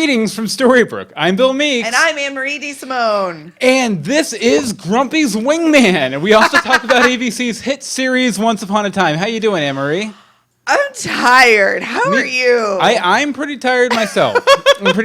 Greetings from Storybrooke. I'm Bill Meeks. And I'm Anne-Marie DeSimone. And this is Grumpy's Wingman. And we also talk about ABC's hit series Once Upon a Time. How you doing, Anne-Marie? I'm tired. How are you? I'm pretty tired myself. But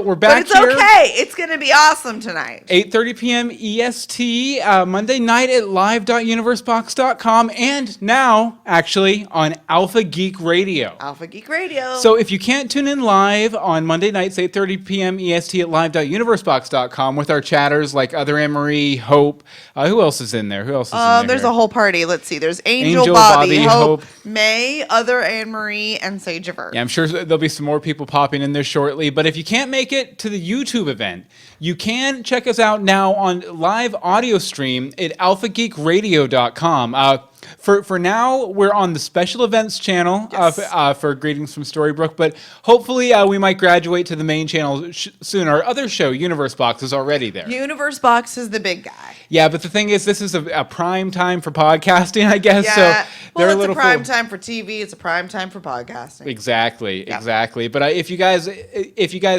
we're back here. But it's okay. It's going to be awesome tonight. 8:30 p.m. EST, Monday night at live.universebox.com, and now, actually, on Alpha Geek Radio. Alpha Geek Radio. So if you can't tune in live on Monday nights, 8:30 p.m. EST at live.universebox.com with our chatters like Other Anne-Marie, Hope. Who else is in there? There's a whole party. Let's see. There's Angel, Bobby, Hope, May, Other Anne-Marie, and Sage of Earth. Yeah, I'm sure there'll be some more people popping in there shortly. But if you can't make it to the YouTube event, you can check us out now on live audio stream at alphageekradio.com. For now, we're on the special events channel for Greetings from Storybrooke, but hopefully we might graduate to the main channel soon. Our other show, Universe Box, is already there. Universe Box is the big guy. Yeah, but the thing is, this is a prime time for podcasting, I guess. Yeah. So it's a prime time for TV. It's a prime time for podcasting. Exactly. But if you guys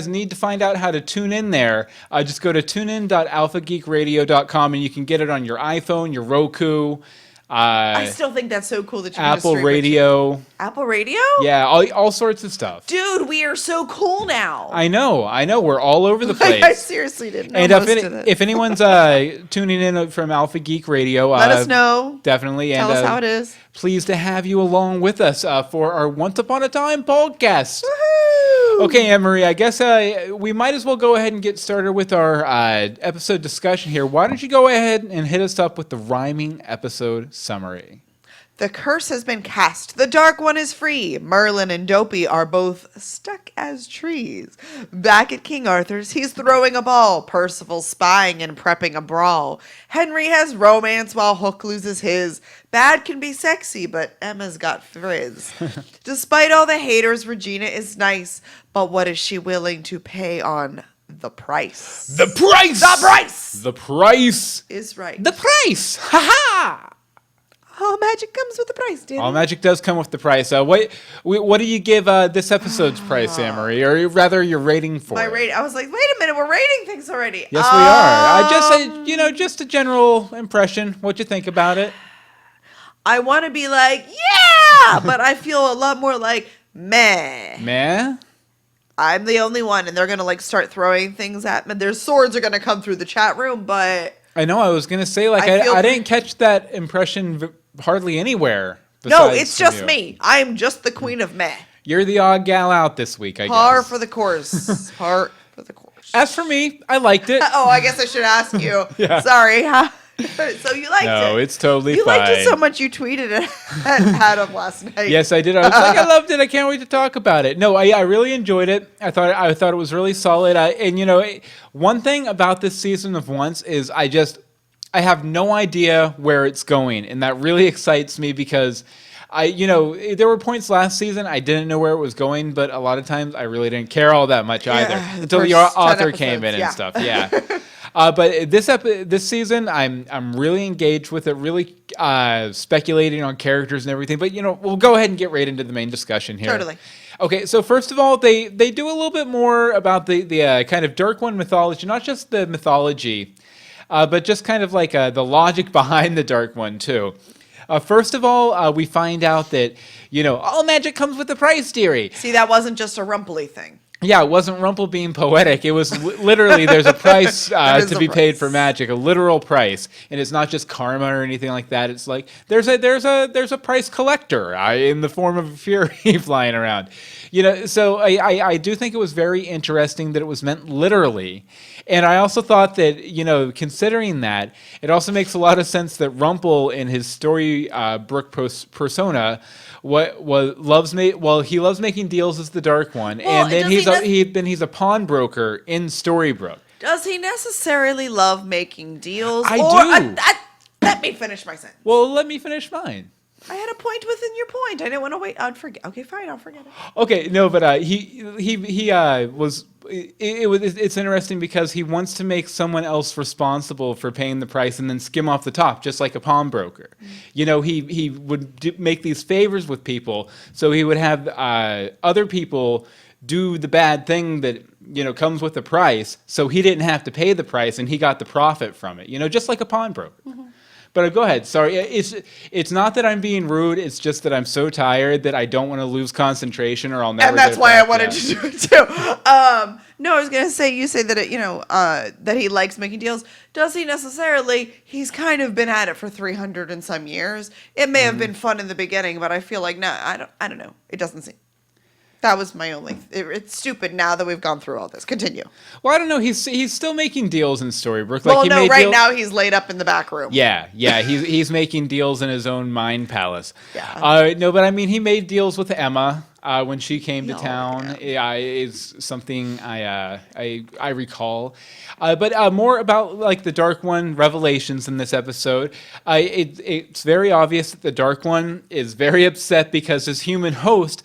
need to find out how to tune in there, just go to tunein.alphageekradio.com and you can get it on your iPhone, your Roku. I still think that's so cool that you Apple Radio. Apple Radio? Yeah, all sorts of stuff. Dude, we are so cool now. I know. We're all over the place. I seriously didn't know if anyone's tuning in from Alpha Geek Radio, let us know. Definitely. Tell us how it is. Pleased to have you along with us for our Once Upon a Time podcast. Woohoo! Okay, Anne-Marie, I guess we might as well go ahead and get started with our episode discussion here. Why don't you go ahead and hit us up with the rhyming episode summary? The curse has been cast. The Dark One is free. Merlin and Dopey are both stuck as trees. Back at King Arthur's, he's throwing a ball. Percival spying and prepping a brawl. Henry has romance while Hook loses his. Bad can be sexy, but Emma's got frizz. Despite all the haters, Regina is nice. But what is she willing to pay on the price? The price! The price! The price! Is right. The price! Ha-ha! All magic comes with the price, dude. All magic does come with the price. What do you give this episode's price, Anne-Marie? Or rather, your rating for it? I was like, wait a minute, we're rating things already. Yes, we are. Just a general impression. What you think about it? I want to be like, yeah, but I feel a lot more like, meh. Meh? I'm the only one, and they're going to start throwing things at me. Their swords are going to come through the chat room, but... I know, I was going to say, I didn't catch that impression hardly anywhere. No, it's just me. I'm just the queen of meh. You're the odd gal out this week, I guess. Par for the course. Par for the course. As for me, I liked it. Oh, I guess I should ask you. Yeah. Sorry. So you liked it? No, it's totally fine. You liked it so much you tweeted it at Adam last night. Yes, I did. I was like, I loved it. I can't wait to talk about it. No, I really enjoyed it. I thought it was really solid. One thing about this season of Once is I have no idea where it's going, and that really excites me because there were points last season I didn't know where it was going, but a lot of times I really didn't care all that much either until the author came in and stuff. Yeah. But this season, I'm really engaged with it, really speculating on characters and everything. But we'll go ahead and get right into the main discussion here. Totally. Okay, so first of all, they do a little bit more about the kind of Dark One mythology, not just the mythology, but just kind of the logic behind the Dark One too. First of all, we find out that all magic comes with a price, dearie. See, that wasn't just a Rumply thing. Yeah, it wasn't Rumple being poetic. It was literally there's a price to be paid for magic, a literal price, and it's not just karma or anything like that. It's like there's a price collector in the form of a Fury flying around. So I do think it was very interesting that it was meant literally, and I also thought that considering that, it also makes a lot of sense that Rumple in his Storybrooke persona. He loves making deals as the Dark One, and then he's a pawnbroker in Storybrooke. Does he necessarily love making deals? I do. Let me finish my sentence. Well, let me finish mine. I had a point within your point. I didn't want to wait. I'd forget. Okay, fine. I'll forget it. Okay, no, but he was. It's interesting because he wants to make someone else responsible for paying the price and then skim off the top, just like a pawnbroker. He would make these favors with people, so he would have other people do the bad thing that comes with a price, so he didn't have to pay the price and he got the profit from it, just like a pawnbroker. But go ahead. Sorry, it's not that I'm being rude. It's just that I'm so tired that I don't want to lose concentration, or I'll never. And that's why I wanted to do it too. No, I was gonna say, you say that that he likes making deals. Does he necessarily? He's kind of been at it for 300 and some years. It may have been fun in the beginning, but I feel like no, I don't know. It doesn't seem. That was my only. It's stupid now that we've gone through all this. Continue. Well, I don't know. He's still making deals in Storybrooke. Well, no, right now he's laid up in the back room. Yeah. He's making deals in his own mind palace. Yeah. No, but I mean, he made deals with Emma when she came to town. Yeah. Is something I recall. But more about like the Dark One revelations in this episode. It's very obvious that the Dark One is very upset because his human host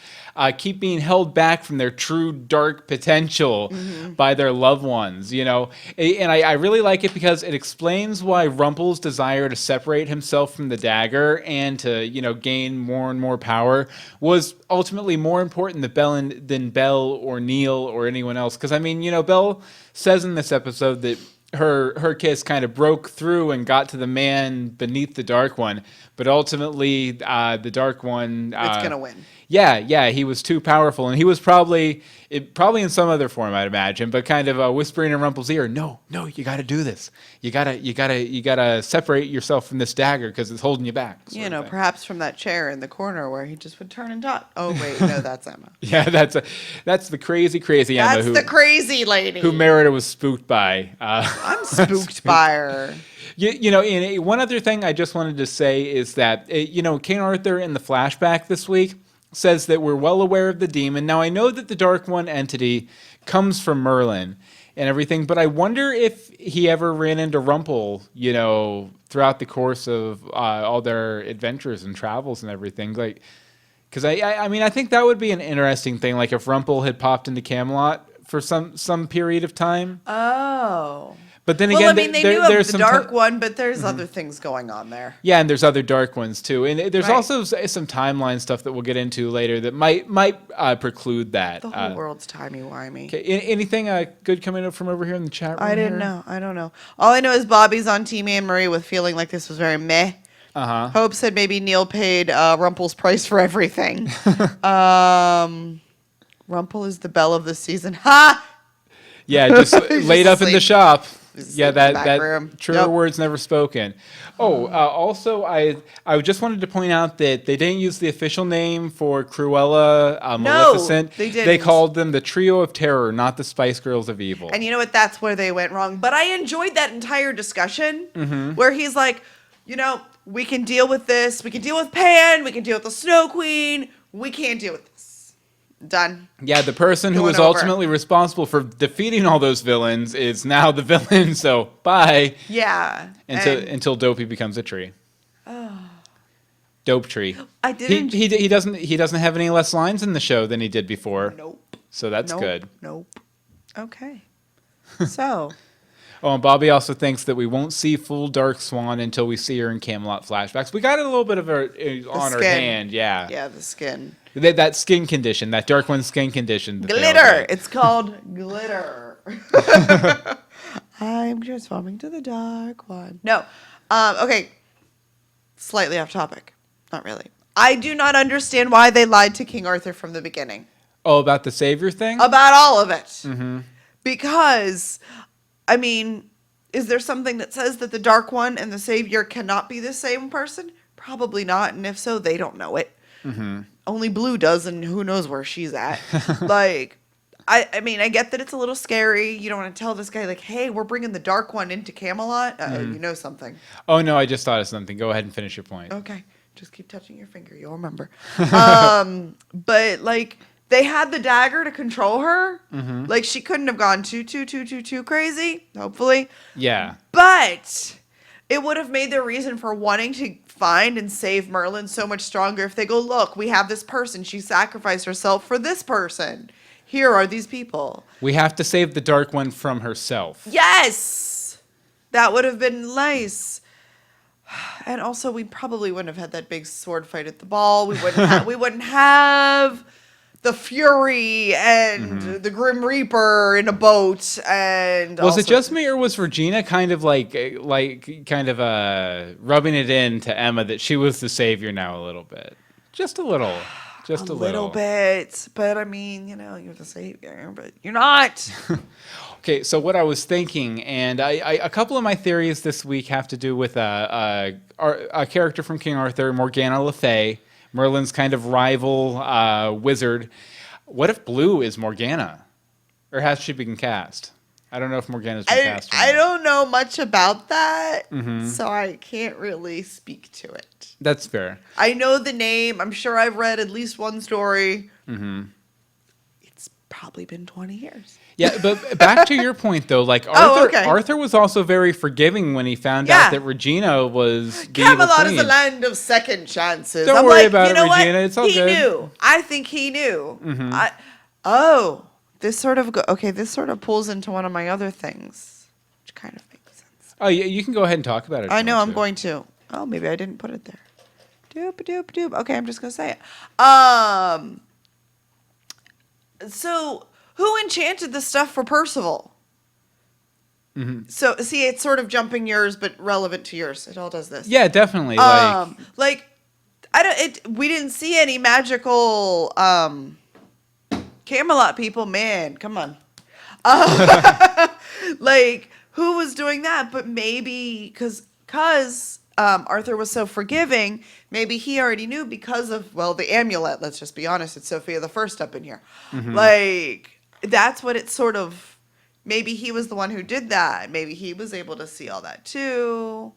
keep being held back from their true dark potential by their loved ones, And I really like it because it explains why Rumple's desire to separate himself from the dagger and to, gain more and more power was ultimately more important than Belle or Neil or anyone else. Because, I mean, Belle says in this episode that her kiss kind of broke through and got to the man beneath the Dark One. But ultimately, the Dark One... it's going to win. Yeah, he was too powerful, and he was probably in some other form, I'd imagine, but kind of whispering in Rumple's ear, "No, you got to do this. You gotta separate yourself from this dagger because it's holding you back." Perhaps from that chair in the corner where he just would turn and talk. Oh wait, no, that's Emma. Yeah, that's the crazy Emma. That's the crazy lady who Merida was spooked by. I'm spooked by her. And one other thing I just wanted to say is that King Arthur in the flashback this week says that we're well aware of the demon. Now, I know that the Dark One entity comes from Merlin and everything, but I wonder if he ever ran into Rumple, throughout the course of all their adventures and travels and everything. Like, because I think that would be an interesting thing. Like if Rumple had popped into Camelot for some period of time. Oh. But then again, they knew of the Dark One, but there's other things going on there. Yeah, and there's other Dark Ones too, and there's also some timeline stuff that we'll get into later that might preclude that. The whole world's timey-wimey. Okay, anything good coming up from over here in the chat room? I didn't know. I don't know. All I know is Bobby's on Team Anne Marie with feeling like this was very meh. Hope said maybe Neil paid Rumple's price for everything. Rumple is the belle of the season. Ha! Yeah, just laid up in the shop. Yeah, that room. truer words never spoken. Also, I just wanted to point out that they didn't use the official name for Cruella, Maleficent. They didn't. They called them the Trio of Terror, not the Spice Girls of Evil. And you know what? That's where they went wrong. But I enjoyed that entire discussion where he's like, we can deal with this. We can deal with Pan. We can deal with the Snow Queen. We can't deal with this. Done. Yeah, the person who was ultimately responsible for defeating all those villains is now the villain, so bye. Yeah. Until Dopey becomes a tree. Oh. Dope tree. I didn't. He doesn't have any less lines in the show than he did before. Nope. So that's good. Nope. Okay. So. Oh, and Bobby also thinks that we won't see full Dark Swan until we see her in Camelot flashbacks. We got a little bit of her on her hand, yeah. Yeah, the skin. That skin condition, that Dark One skin condition. Glitter. It's called glitter. I'm transforming to the Dark One. No. Okay. Slightly off topic. Not really. I do not understand why they lied to King Arthur from the beginning. Oh, about the savior thing? About all of it. Mm-hmm. Because, I mean, is there something that says that the Dark One and the Savior cannot be the same person? Probably not, and if so, they don't know it. Mm-hmm. Only Blue does, and who knows where she's at. Like, I mean, I get that it's a little scary. You don't want to tell this guy, like, hey, we're bringing the Dark One into Camelot. You know something. Oh, no, I just thought of something. Go ahead and finish your point. Okay. Just keep touching your finger. You'll remember. But, like, they had the dagger to control her. Mm-hmm. Like, she couldn't have gone too crazy, hopefully. Yeah. But it would have made their reason for wanting to find and save Merlin so much stronger if they go, look, we have this person. She sacrificed herself for this person. Here are these people. We have to save the Dark One from herself. Yes! That would have been nice. And also, we probably wouldn't have had that big sword fight at the ball. We wouldn't have the Fury and the Grim Reaper in a boat, and Was it just me, or was Regina kind of rubbing it in to Emma that she was the savior now a little bit? Just a little. Just a little bit. But I mean, you're the savior, but you're not. Okay, so what I was thinking, and a couple of my theories this week have to do with a character from King Arthur, Morgana Le Fay, Merlin's kind of rival wizard. What if Blue is Morgana? Or has she been cast? I don't know if Morgana's been cast. I don't know much about that, so I can't really speak to it. That's fair. I know the name. I'm sure I've read at least one story. It's probably been 20 years. Yeah, but back to your point, though, like Arthur was also very forgiving when he found out that Regina was the Camelot is a land of second chances. Don't worry about it, Regina. It's all good. He knew. I think he knew. This sort of pulls into one of my other things, which kind of makes sense. Oh, yeah, you can go ahead and talk about it. I know, I'm going to. Oh, maybe I didn't put it there. Doop. Okay, I'm just going to say it. So, who enchanted the stuff for Percival? So, see, it's sort of jumping yours, but relevant to yours. It all does this. Yeah, definitely. We didn't see any magical Camelot people. Man, come on. Who was doing that? But maybe because Arthur was so forgiving, maybe he already knew because of, the amulet. Let's just be honest. It's Sophia the First up in here. That's what it's sort of, maybe he was the one who did that. Maybe he was able to see all that too.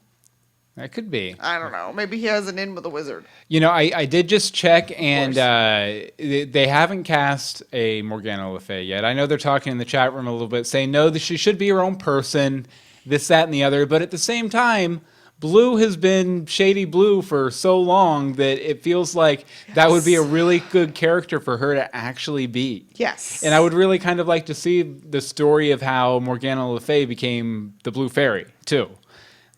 That could be. I don't know. Maybe he has an in with a wizard. I did just check, and they haven't cast a Morgana Le Fay yet. I know they're talking in the chat room a little bit, saying, no, she should be her own person, this, that, and the other. But at the same time, Blue has been Shady Blue for so long that it feels like that would be a really good character for her to actually be. Yes. And I would really kind of like to see the story of how Morgana Le Fay became the Blue Fairy, too.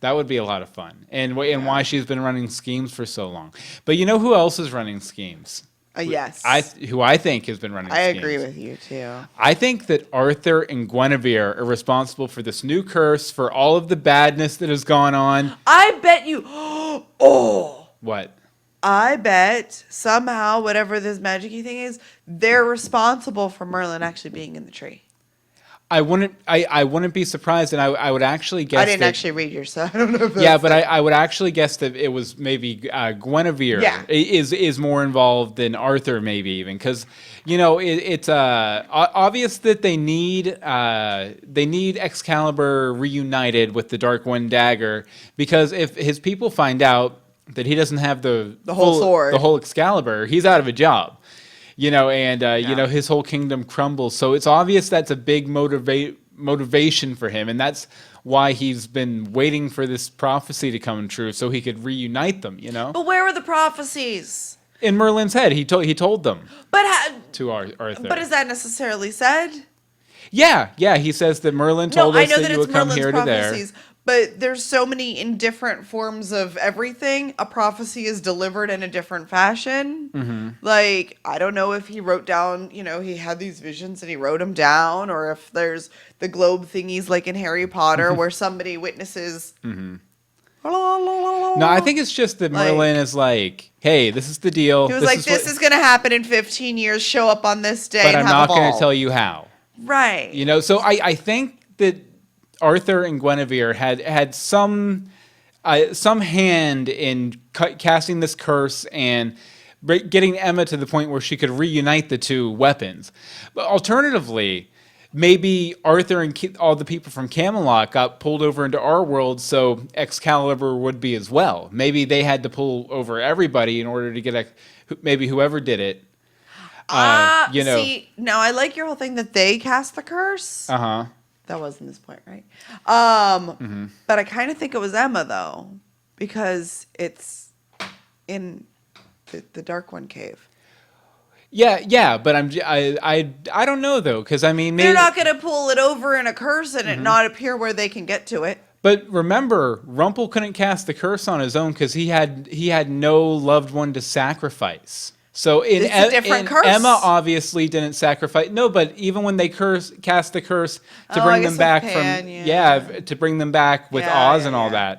That would be a lot of fun. And why she's been running schemes for so long. But you know who else is running schemes? Yes. Who I think has been running schemes. I agree with you, too. I think that Arthur and Guinevere are responsible for this new curse, for all of the badness that has gone on. I bet you... Oh! What? I bet somehow, whatever this magic-y thing is, they're responsible for Merlin actually being in the tree. I wouldn't be surprised, and I would actually guess. I didn't actually read your stuff. I don't know if that's but I would actually guess that it was maybe Guinevere is more involved than Arthur, maybe even because it's obvious that they need Excalibur reunited with the Dark One dagger, because if his people find out that he doesn't have the whole sword, the whole Excalibur, he's out of a job. His whole kingdom crumbles. So it's obvious that's a big motivation for him, and that's why he's been waiting for this prophecy to come true so he could reunite them. But where were the prophecies? In Merlin's head, he told them. But to Arthur. But is that necessarily said? Yeah. He says that Merlin told us that you would come here to there. But there's so many in different forms of everything. A prophecy is delivered in a different fashion. I don't know if he wrote down, he had these visions and he wrote them down, or if there's the globe thingies like in Harry Potter where somebody witnesses. No, I think it's just that Merlin is like, hey, this is the deal. He was this is going to happen in 15 years. Show up on this day. But I'm not going to tell you how. Right. So I think that Arthur and Guinevere had some hand in casting this curse and getting Emma to the point where she could reunite the two weapons. But alternatively, maybe Arthur and all the people from Camelot got pulled over into our world, so Excalibur would be as well. Maybe they had to pull over everybody in order to get maybe whoever did it. See, now I like your whole thing that they cast the curse. That wasn't this point, right? But I kind of think it was Emma, though, because it's in the Dark One cave. Yeah, but I don't know, though, because I mean, maybe they're not going to pull it over in a curse and it not appear where they can get to it. But remember, Rumpel couldn't cast the curse on his own because he had no loved one to sacrifice. So It's a different curse. Emma obviously didn't sacrifice. No, but even when they cast the curse to I bring guess them back with from Pan, yeah. to bring them back with Yeah, Oz yeah, and all yeah.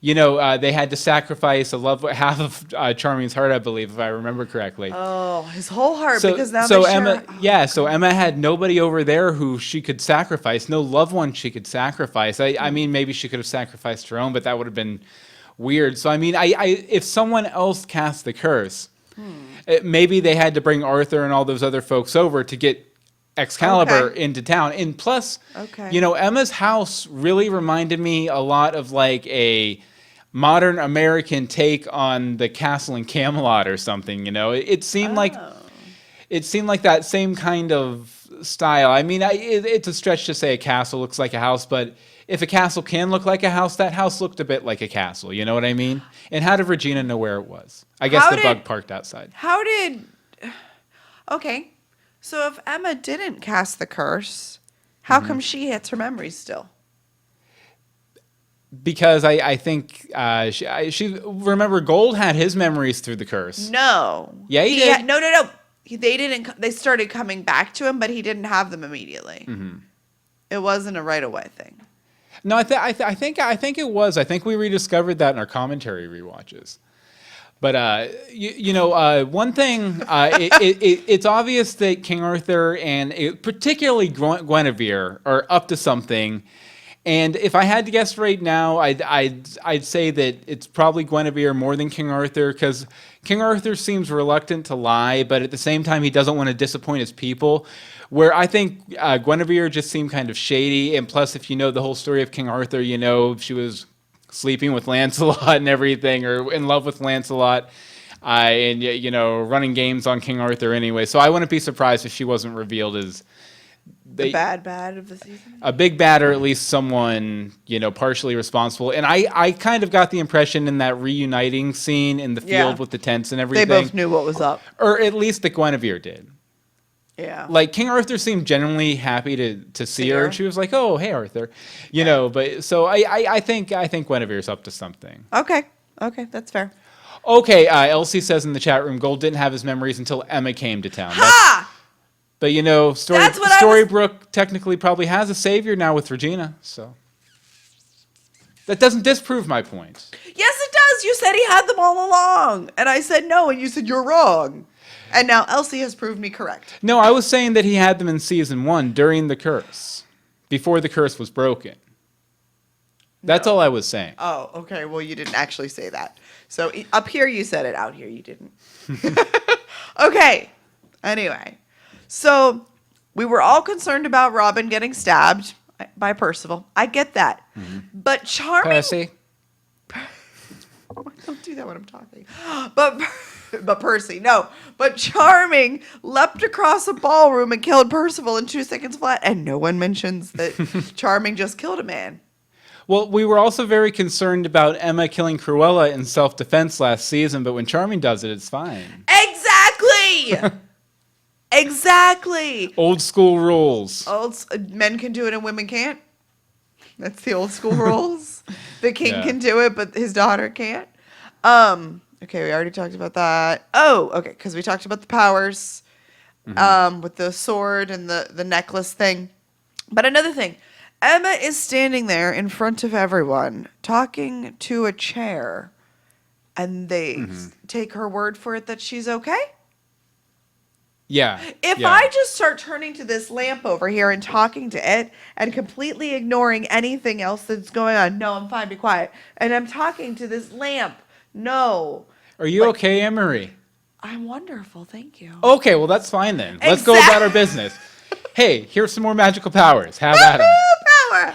that. They had to sacrifice half of Charming's heart, I believe, if I remember correctly. Oh, his whole heart, So, because now so they Emma, share. so Emma had nobody over there who she could sacrifice, no loved one she could sacrifice. I mean, maybe she could have sacrificed her own, but that would have been weird. So, I mean, if someone else cast the curse, maybe they had to bring Arthur and all those other folks over to get Excalibur Okay. into town. And plus, Okay. Emma's house really reminded me a lot of like a modern American take on the castle in Camelot or something. It seemed like Oh. that same kind of style. I mean, it's a stretch to say a castle looks like a house, but if a castle can look like a house, that house looked a bit like a castle. You know what I mean? And how did Regina know where it was? I guess the bug parked outside. How did. Okay. So if Emma didn't cast the curse, how come she hits her memories still? Because I think she remember Gold had his memories through the curse. No. Yeah, he did. No. They didn't. They started coming back to him, but he didn't have them immediately. It wasn't a right away thing. No, I think it was. I think we rediscovered that in our commentary rewatches. But one thing, it's obvious that King Arthur and particularly Guinevere are up to something. And if I had to guess right now, I'd say that it's probably Guinevere more than King Arthur, because King Arthur seems reluctant to lie, but at the same time he doesn't want to disappoint his people. Where I think Guinevere just seemed kind of shady, and plus, if you know the whole story of King Arthur, she was sleeping with Lancelot and everything, or in love with Lancelot, and running games on King Arthur anyway. So I wouldn't be surprised if she wasn't revealed as The bad of the season? a big bad, or at least someone partially responsible. And I kind of got the impression in that reuniting scene in the field with the tents and They everything, both knew what was up. or at least that Guinevere did. Yeah. Like King Arthur seemed genuinely happy to see her, and she was like, "Oh, hey, Arthur," But so I think Guinevere's up to something. Okay, that's fair. Okay, Elsie says in the chat room, Gold didn't have his memories until Emma came to town. Ha! But That's what Storybrooke technically probably has a savior now with Regina, so that doesn't disprove my point. Yes, it does. You said he had them all along, and I said no, and you said you're wrong. And now Elsie has proved me correct. No, I was saying that he had them in season 1 during the curse, before the curse was broken. That's all I was saying. Oh, okay. Well, you didn't actually say that. So up here you said it, out here you didn't. Okay. Anyway, so we were all concerned about Robin getting stabbed by Percival. I get that. But Charming... Percy. Don't do that when I'm talking. But Percy, no. But Charming leapt across a ballroom and killed Percival in 2 seconds flat, and no one mentions that Charming just killed a man. Well, we were also very concerned about Emma killing Cruella in self-defense last season, but when Charming does it, it's fine. Exactly! Exactly! Old school rules. Men can do it and women can't. That's the old school rules. The king can do it, but his daughter can't. Okay, we already talked about that. Oh, okay, because we talked about the powers with the sword and the necklace thing. But another thing, Emma is standing there in front of everyone talking to a chair, and they take her word for it that she's okay. Yeah. If I just start turning to this lamp over here and talking to it and completely ignoring anything else that's going on, no, I'm fine, be quiet. And I'm talking to this lamp, no. Are you okay, Emery? I'm wonderful, thank you. Okay, well, that's fine then. Let's go about our business. Hey, here's some more magical powers. Have at 'em. Power!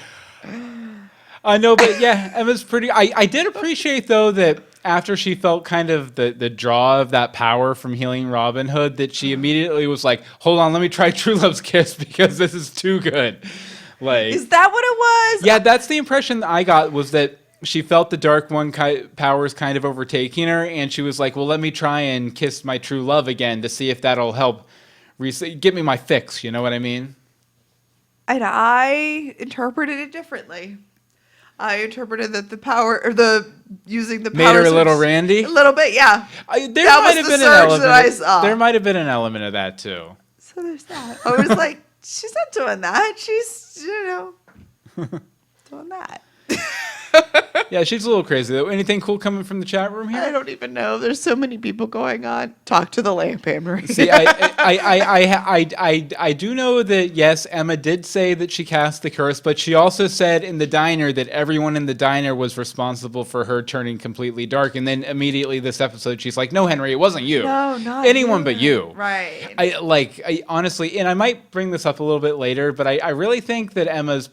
I know, but yeah, Emma's pretty... I did appreciate, though, that after she felt kind of the draw of that power from healing Robin Hood, that she immediately was like, hold on, let me try True Love's Kiss because this is too good. Like, Is that what it was? yeah, that's the impression that I got, was that she felt the Dark One powers kind of overtaking her, and she was like, well, let me try and kiss my true love again to see if that'll help get me my fix, you know what I mean? And I interpreted it differently. I interpreted that the power or the using the Made power her a surge- little Randy? A little bit, yeah. There That might was have the been an surge element. that I saw. There might have been an element of that too. So there's that. I was like, she's not doing that. She's, doing that. Yeah, she's a little crazy though. Anything cool coming from the chat room here? I don't even know. There's so many people going on. Talk to the lamp, Anne-Marie. See, I do know that, yes, Emma did say that she cast the curse, but she also said in the diner that everyone in the diner was responsible for her turning completely dark. And then immediately this episode, she's like, no, Henry, it wasn't you. No, not anyone you. but you. Right. I honestly, and I might bring this up a little bit later, but I really think that Emma's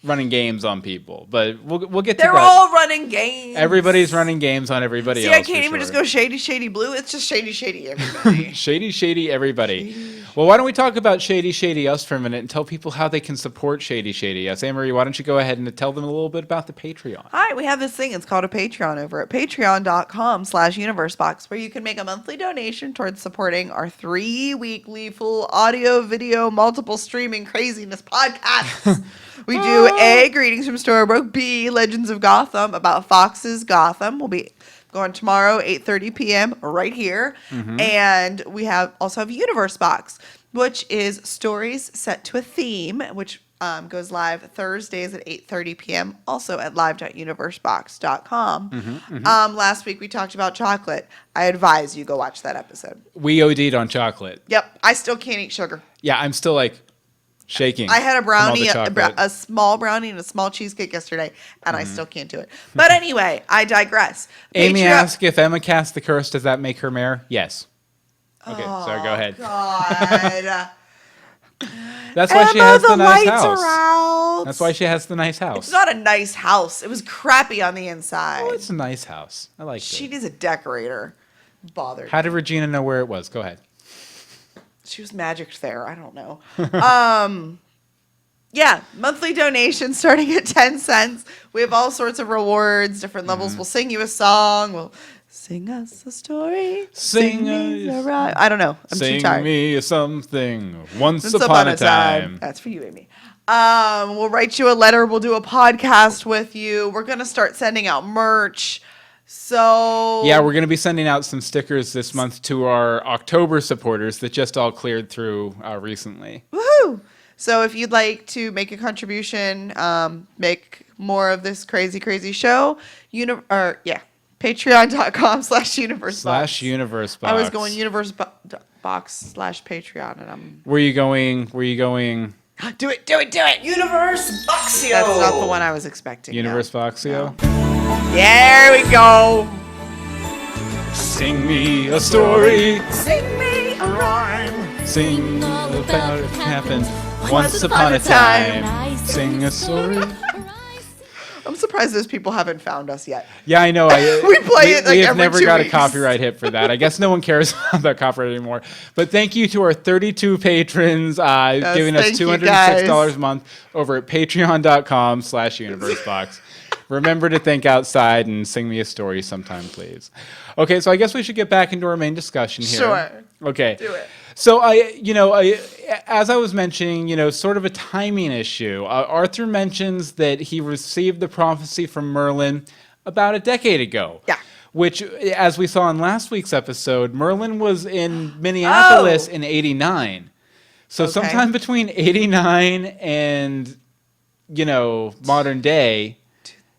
running games on people, but we'll get to that. They're all running games. Everybody's running games on everybody else. See, I can't even just go shady, shady blue. It's just shady, shady everybody. Shady everybody. Well, why don't we talk about shady us for a minute and tell people how they can support shady us. Anne-Marie, why don't you go ahead and tell them a little bit about the Patreon? Hi, we have this thing. It's called a Patreon over at patreon.com/universebox, where you can make a monthly donation towards supporting our 3 weekly full audio, video, multiple streaming craziness podcasts. We do A, Greetings from Storybrooke, B, Legends of Gotham, about Fox's Gotham. We'll be going tomorrow, 8:30 p.m. right here. Mm-hmm. And we also have Universe Box, which is stories set to a theme, which goes live Thursdays at 8:30 p.m. also at live.universebox.com. Last week we talked about chocolate. I advise you go watch that episode. We OD'd on chocolate. Yep, I still can't eat sugar. Yeah, I'm still like shaking. I had a brownie, from all the chocolate. a small brownie and a small cheesecake yesterday, and I still can't do it. But anyway, I digress. Amy asked if Emma cast the curse, does that make her mayor? Yes. Okay, sorry, go ahead. God. That's why she has the nice lights house. are out. That's why she has the nice house. It's not a nice house. It was crappy on the inside. Oh, it's a nice house. I like it. She needs a decorator. Bothered. How did Regina know where it was? Go ahead. She was magicked there. I don't know. Yeah, monthly donations starting at 10 cents. We have all sorts of rewards, different levels. We'll sing you a song. We'll sing us a story. Sing me us- a rhyme. I don't know. I'm too Sing tired. me something once upon a time. That's for you, Amy. We'll write you a letter. We'll do a podcast with you. We're going to start sending out merch. So Yeah, we're going to be sending out some stickers this month to our October supporters that just all cleared through recently. Woohoo! So if you'd like to make a contribution, make more of this crazy show, patreon.com/universebox. /universebox. I was going universebox/Patreon, and I'm... Were you going? Do it! Universe Boxio! That's not the one I was expecting. Universe Boxio? There we go! Sing me a story. Sing me a rhyme. Sing all about it happened once upon a time. Sing a story. I'm surprised those people haven't found us yet. Yeah, I know. We play it like we have every never 2 got weeks. a copyright hit for that. I guess no one cares about that copyright anymore. But thank you to our 32 patrons giving us thank you, $206 a month over at patreon.com/universebox. Remember to think outside and sing me a story sometime, please. Okay, so I guess we should get back into our main discussion here. Sure. Okay. Do it. So as I was mentioning, sort of a timing issue. Arthur mentions that he received the prophecy from Merlin about a decade ago. Yeah. Which, as we saw in last week's episode, Merlin was in Minneapolis in '89. So Okay. sometime between '89 and modern day.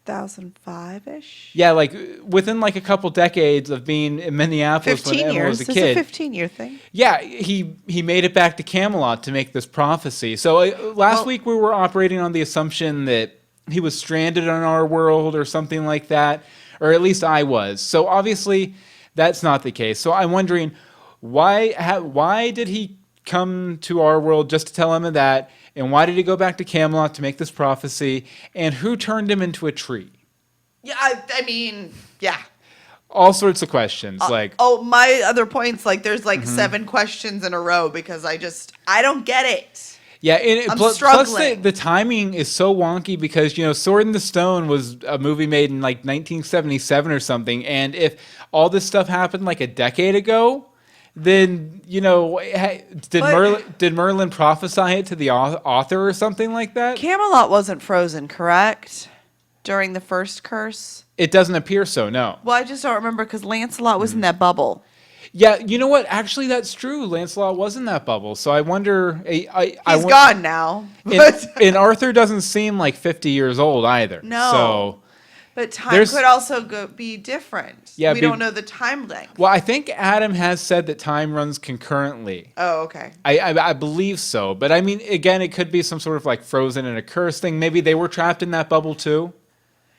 2005-ish? Yeah, like within like a couple decades of being in Minneapolis when 15 Emma years. was a It's kid. a 15-year thing. Yeah, he made it back to Camelot to make this prophecy. So last week we were operating on the assumption that he was stranded on our world or something like that, or at least I was. So obviously that's not the case. So I'm wondering why did he come to our world just to tell Emma that, and why did he go back to Camelot to make this prophecy, and who turned him into a tree? Yeah, I mean, yeah. All sorts of questions. My other points, there's 7 questions in a row because I don't get it. Yeah, and I'm plus struggling. the timing is so wonky because, Sword in the Stone was a movie made in 1977 or something, and if all this stuff happened a decade ago, then, did Merlin prophesy it to the author or something like that? Camelot wasn't frozen, correct? during the first curse? It doesn't appear so, no. Well, I just don't remember because Lancelot was in that bubble. Yeah, you know what? Actually, that's true. Lancelot was in that bubble, so I wonder. He's gone now. And Arthur doesn't seem like 50 years old either. No. So, but time could also be different. Yeah, we don't know the time length. Well, I think Adam has said that time runs concurrently. Oh, okay. I believe so. But I mean, again, it could be some sort of like frozen in a curse thing. Maybe they were trapped in that bubble too.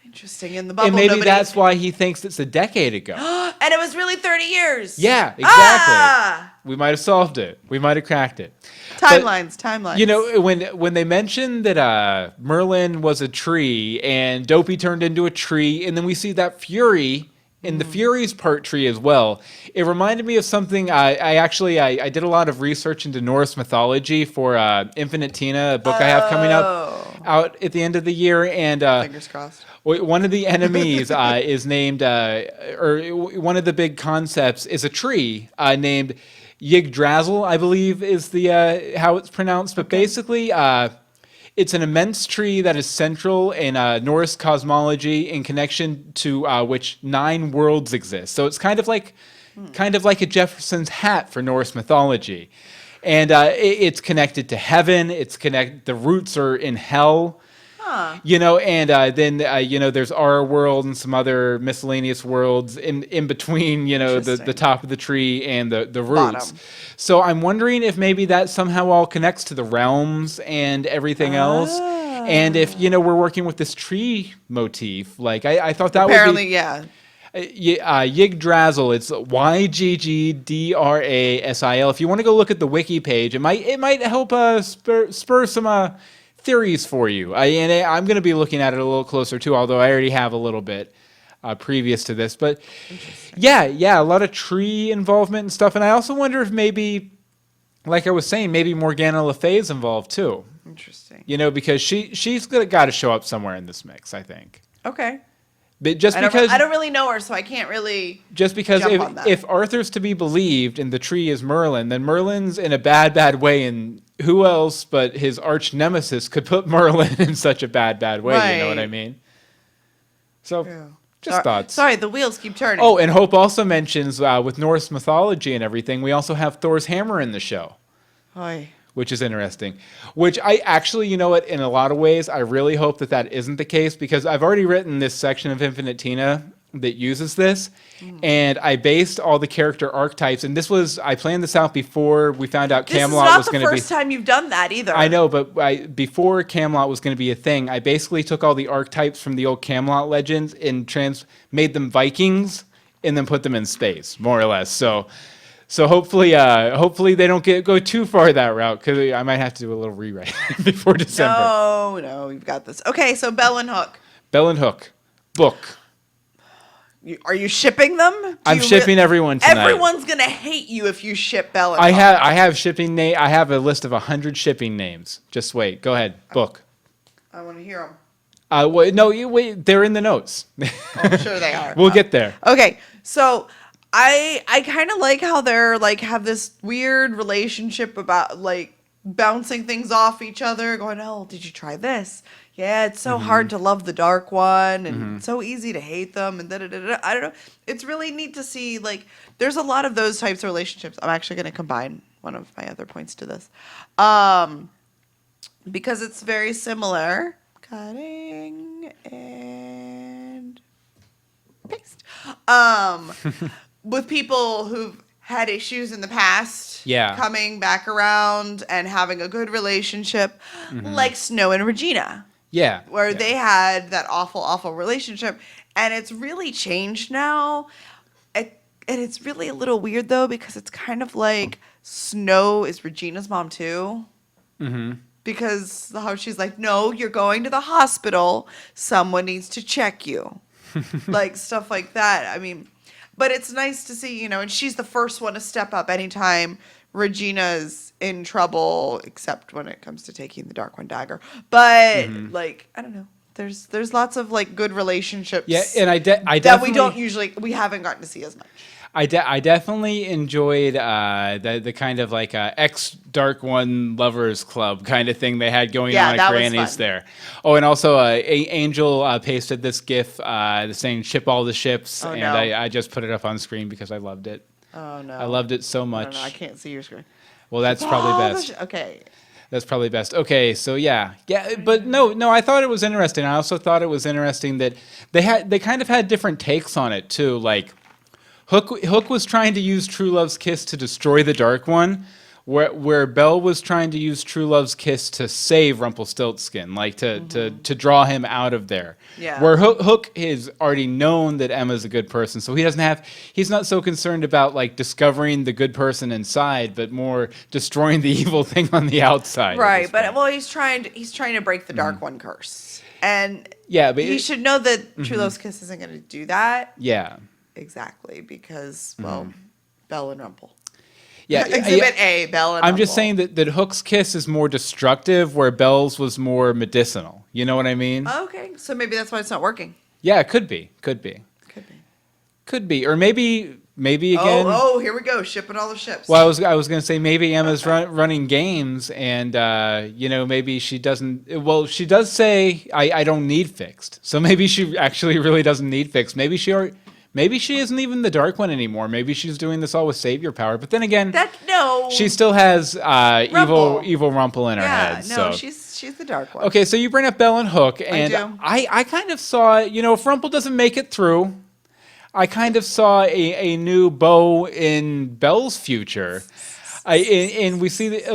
Interesting. In the bubble, and maybe that's why he thinks it's a decade ago. And it was really 30 years. Yeah, exactly. We might have solved it. We might have cracked it. Timelines. You know, when they mentioned that Merlin was a tree and Dopey turned into a tree, and then we see that Fury in the Fury's part tree as well, it reminded me of something. I did a lot of research into Norse mythology for Infinite Tina, a book I have coming out at the end of the year, and fingers crossed. One of the enemies is named, or one of the big concepts is a tree named Yggdrasil, I believe is the how it's pronounced. But basically, it's an immense tree that is central in Norse cosmology in connection to which 9 worlds exist. So it's kind of like a Jefferson's hat for Norse mythology, and it's connected to heaven. The roots are in hell. You know, and then you know, there's our world and some other miscellaneous worlds in between, you know, the top of the tree and the roots. Bottom. So I'm wondering if maybe that somehow all connects to the realms and everything else. And if, you know, we're working with this tree motif, like I thought that apparently, would be... Yggdrasil, it's Yggdrasil. If you want to go look at the wiki page, it might help spur some theories for you. I'm going to be looking at it a little closer too, although I already have a little bit previous to this. But yeah, a lot of tree involvement and stuff. And I also wonder if maybe, like I was saying, maybe Morgana Le Fay is involved too. Interesting. You know, because she's got to show up somewhere in this mix, I think. Okay. But I don't really know her, so I can't really just because if Arthur's to be believed and the tree is Merlin, then Merlin's in a bad way, and who else but his arch nemesis could put Merlin in such a bad way? Right. You know what I mean? So, just thoughts. Sorry, the wheels keep turning. Oh, and Hope also mentions with Norse mythology and everything, we also have Thor's hammer in the show. Hi. Which is interesting. Which I actually, you know what, in a lot of ways, I really hope that isn't the case, because I've already written this section of Infinite Tina that uses this, and I based all the character archetypes, and I planned this out before we found out Camelot was going to be... This is not the first time you've done that either. I know, but before Camelot was going to be a thing, I basically took all the archetypes from the old Camelot legends and made them Vikings, and then put them in space, more or less. So hopefully they don't go too far that route, because I might have to do a little rewrite before December. No, we've got this. Okay, so Bell and Hook. Bell and Hook, book. Are you shipping them? I'm shipping everyone tonight. Everyone's gonna hate you if you ship Bell and Hook. I have shipping I have a list of 100 shipping names. Just wait. Go ahead. Book. I want to hear them. Wait. They're in the notes. I'm sure they are. We'll get there. Okay, so. I kind of like how they're like have this weird relationship about like bouncing things off each other, going, "Oh, did you try this? Yeah, it's so hard to love the dark one, and it's so easy to hate them." And I don't know. It's really neat to see. Like, there's a lot of those types of relationships. I'm actually going to combine one of my other points to this, because it's very similar. Cutting and paste. With people who've had issues in the past, coming back around and having a good relationship, like Snow and Regina. Yeah. Where they had that awful relationship, and it's really changed now. And it's really a little weird, though, because it's kind of like Snow is Regina's mom, too. Mm-hmm. Because how she's like, "No, you're going to the hospital. Someone needs to check you." Like, stuff like that. I mean... But it's nice to see, you know, and she's the first one to step up anytime Regina's in trouble, except when it comes to taking the Dark One dagger. But, like, I don't know. there's lots of like good relationships. Yeah, and I that we haven't gotten to see as much. I definitely enjoyed the kind of like ex Dark One lovers club kind of thing they had going on at Granny's there. Oh, and also Angel pasted this GIF saying "ship all the ships," I just put it up on screen because I loved it. Oh no, I loved it so much. I can't see your screen. Well, that's probably best. Okay. That's probably best. Okay, so yeah, but no, I thought it was interesting. I also thought it was interesting that they kind of had different takes on it too. Like Hook was trying to use True Love's kiss to destroy the Dark One, where Belle was trying to use True Love's kiss to save Rumpelstiltskin, like to draw him out of there. Yeah. Where Hook is already known that Emma's a good person, so he's not so concerned about like discovering the good person inside, but more destroying the evil thing on the outside. Right, but he's trying to break the Dark One curse, and but he should know that True Love's kiss isn't going to do that. Yeah. Exactly, because Belle and Rumple. Yeah, Exhibit A, Belle and I'm Rumple. just saying that Hook's kiss is more destructive, where Belle's was more medicinal. You know what I mean? Okay, so maybe that's why it's not working. Yeah, it could be. Or maybe again. Oh, here we go, shipping all the ships. Well, I was going to say maybe Emma's running games, and maybe she doesn't. Well, she does say I don't need fixed, so maybe she actually really doesn't need fixed. Maybe she isn't even the Dark One anymore. Maybe she's doing this all with savior power. But then again, she still has evil Rumple in her head. No, so. she's the Dark One. Okay, so you bring up Belle and Hook, and I do. I kind of saw, if Rumple doesn't make it through, I kind of saw a new bow in Belle's future. And we see it a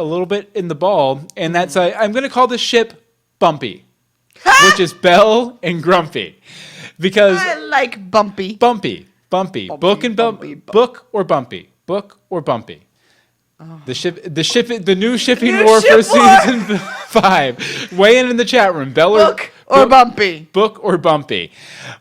little bit in the ball, and that's I'm going to call this ship Bumpy, which is Belle and Grumpy. Because I like Bumpy. Bumpy. Book and Bumpy. Book or Bumpy. Oh. The new shipping war for season 5. Weigh in the chat room. Book or Bumpy. Book or Bumpy.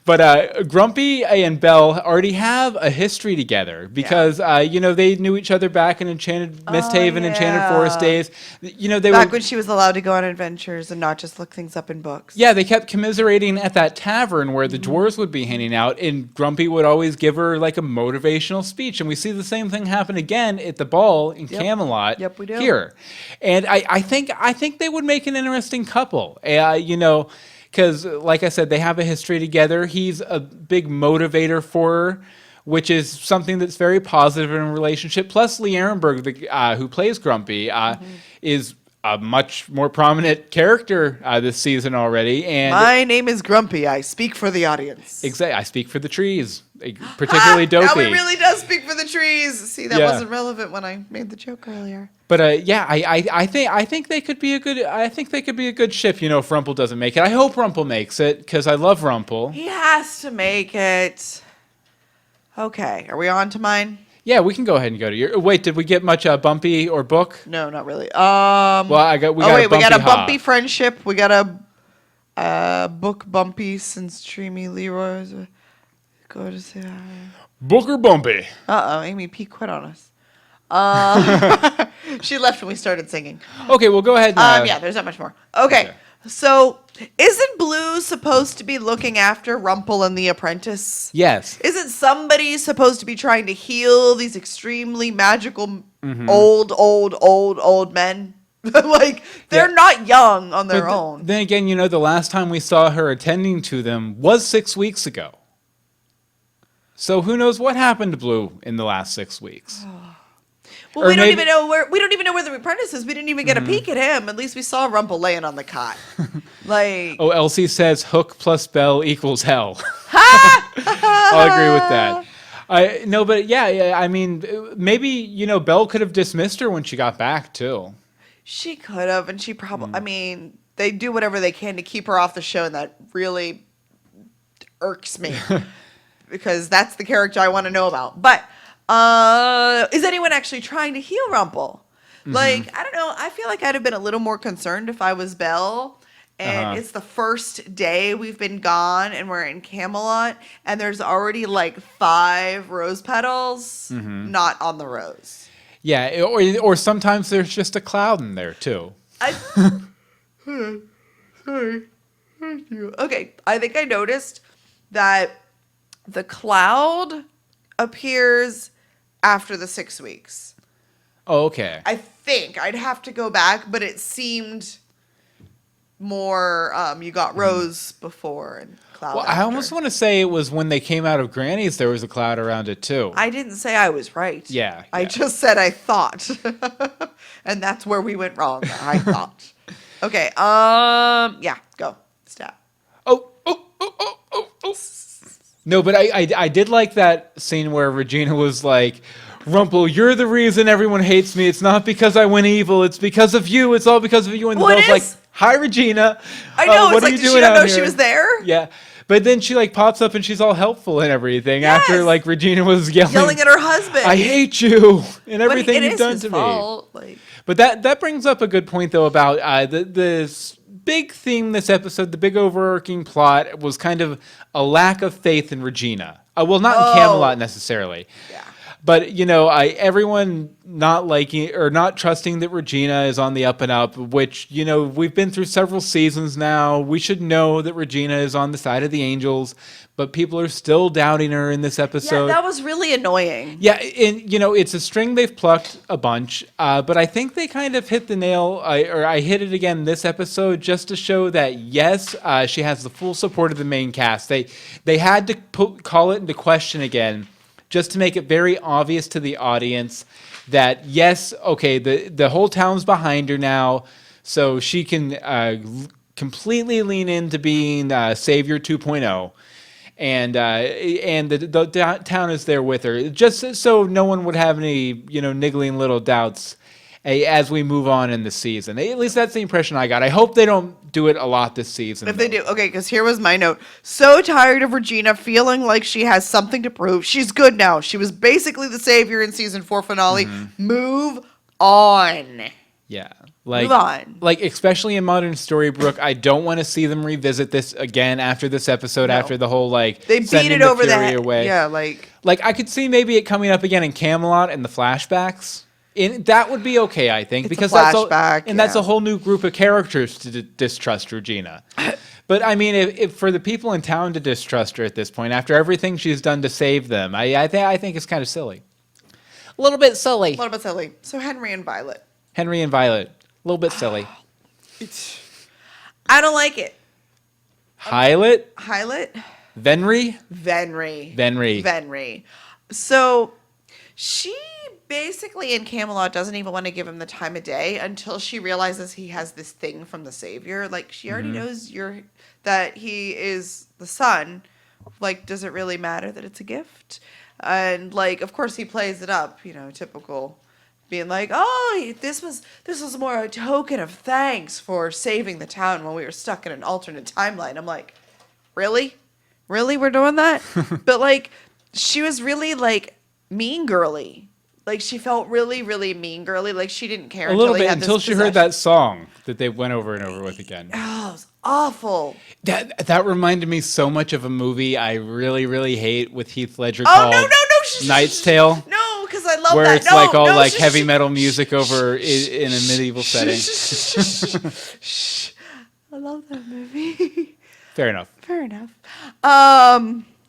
But Grumpy and Belle already have a history together because they knew each other back in Enchanted Misthaven, Enchanted Forest days. Back when she was allowed to go on adventures and not just look things up in books. Yeah, they kept commiserating at that tavern where the dwarves would be hanging out, and Grumpy would always give her like a motivational speech. And we see the same thing happen again at the ball in Camelot. Yep, we do. Here. And I think they would make an interesting couple. Because, like I said, they have a history together. He's a big motivator for her, which is something that's very positive in a relationship. Plus, Lee Ehrenberg, who plays Grumpy, is a much more prominent character this season already. And my name is Grumpy. I speak for the audience. Exactly. I speak for the trees, particularly Dopey. Now he really does speak for the trees. See, that wasn't relevant when I made the joke earlier. But I think they could be a good ship. If Rumple doesn't make it, I hope Rumple makes it because I love Rumple. He has to make it. Okay, are we on to mine? Yeah, we can go ahead and go to your. Wait, did we get much Bumpy or Book? No, not really. Well, we got a Bumpy friendship. We got a Book Bumpy since Dreamy Leroy's. Go to say hi. Book or Bumpy? Amy P quit on us. She left when we started singing. Okay, well, go ahead. Yeah, there's not much more. Okay. So, isn't Blue supposed to be looking after Rumple and the Apprentice? Yes. Isn't somebody supposed to be trying to heal these extremely magical old men? Like, they're not young on their own. Then again, the last time we saw her attending to them was 6 weeks ago. So who knows what happened to Blue in the last 6 weeks? Well, we don't even know where the Apprentice is. We didn't even get a peek at him. At least we saw Rumple laying on the cot. Oh, Elsie says Hook plus Belle equals hell. I'll agree with that. I mean, maybe Belle could have dismissed her when she got back too. She could have, and she probably. I mean, they do whatever they can to keep her off the show, and that really irks me because that's the character I want to know about. But. Is anyone actually trying to heal Rumple? Like, I don't know. I feel like I'd have been a little more concerned if I was Belle. And it's the first day we've been gone and we're in Camelot. And there's already like 5 rose petals not on the rose. Yeah, or sometimes there's just a cloud in there too. Sorry. Okay, I think I noticed that the cloud appears after the 6 weeks. Oh, okay. I think I'd have to go back, but it seemed more. You got Rose before and Cloud. Well, after. I almost want to say it was when they came out of Granny's, there was a cloud around it too. I didn't say I was right. Yeah, I yeah. just said I thought, and that's where we went wrong. I thought. Okay. Yeah. Go. Stat. Oh. No, but I did like that scene where Regina was like, Rumple, you're the reason everyone hates me. It's not because I went evil. It's because of you. It's all because of you. And the bell's like, hi, Regina. I know. What it's are like, you did doing she not know out she here? was there? Yeah. But then she like pops up and she's all helpful and everything after like Regina was yelling at her husband. I hate you and everything you've done to fault. me. Like, but that brings up a good point though about this big theme this episode, the big overarching plot was kind of a lack of faith in Regina. Well, not in Camelot necessarily. Yeah. But, you know, everyone not liking or not trusting that Regina is on the up and up, which, you know, we've been through several seasons now. We should know that Regina is on the side of the angels, but people are still doubting her in this episode. Yeah, that was really annoying. Yeah, and, you know, it's a string they've plucked a bunch, but I think they kind of hit the nail, or I hit it again this episode just to show that, yes, she has the full support of the main cast. They had to call it into question again, just to make it very obvious to the audience that, yes, okay, the whole town's behind her now, so she can completely lean into being Savior 2.0. And the town is there with her, just so no one would have any, you know, niggling little doubts as we move on in the season. At least that's the impression I got. I hope they don't do it a lot this season. If they do, okay, because here was my note. So tired of Regina feeling like she has something to prove. She's good now. She was basically the savior in season 4 finale. Move on. Yeah. Like, move on. Like, especially in Modern Storybrooke, I don't want to see them revisit this again after this episode, after the whole, like, they beat it over the head. Away. Yeah, like I could see maybe it coming up again in Camelot in the flashbacks. That would be okay, I think, because that's a whole new group of characters to distrust Regina. But I mean, if for the people in town to distrust her at this point, after everything she's done to save them, I think it's kind of silly. A little bit silly. A little bit silly. So Henry and Violet. A little bit silly. I don't like it. Hylet? Venry. So she basically in Camelot doesn't even want to give him the time of day until she realizes he has this thing from the Savior. Like, she already knows that he is the son. Like, does it really matter that it's a gift? And, like, of course he plays it up, you know, typical being like, oh, this was more a token of thanks for saving the town when we were stuck in an alternate timeline. I'm like, really? Really? We're doing that? But, like, she was really, like, mean girly. Like, she felt really, really mean girly. Like, she didn't care until she heard that song that they went over and over with again. Oh, it was awful. That reminded me so much of a movie I really, really hate with Heath Ledger called Knight's Tale. No, because I love where that. Where it's like heavy metal music over in a medieval setting. I love that movie. Fair enough.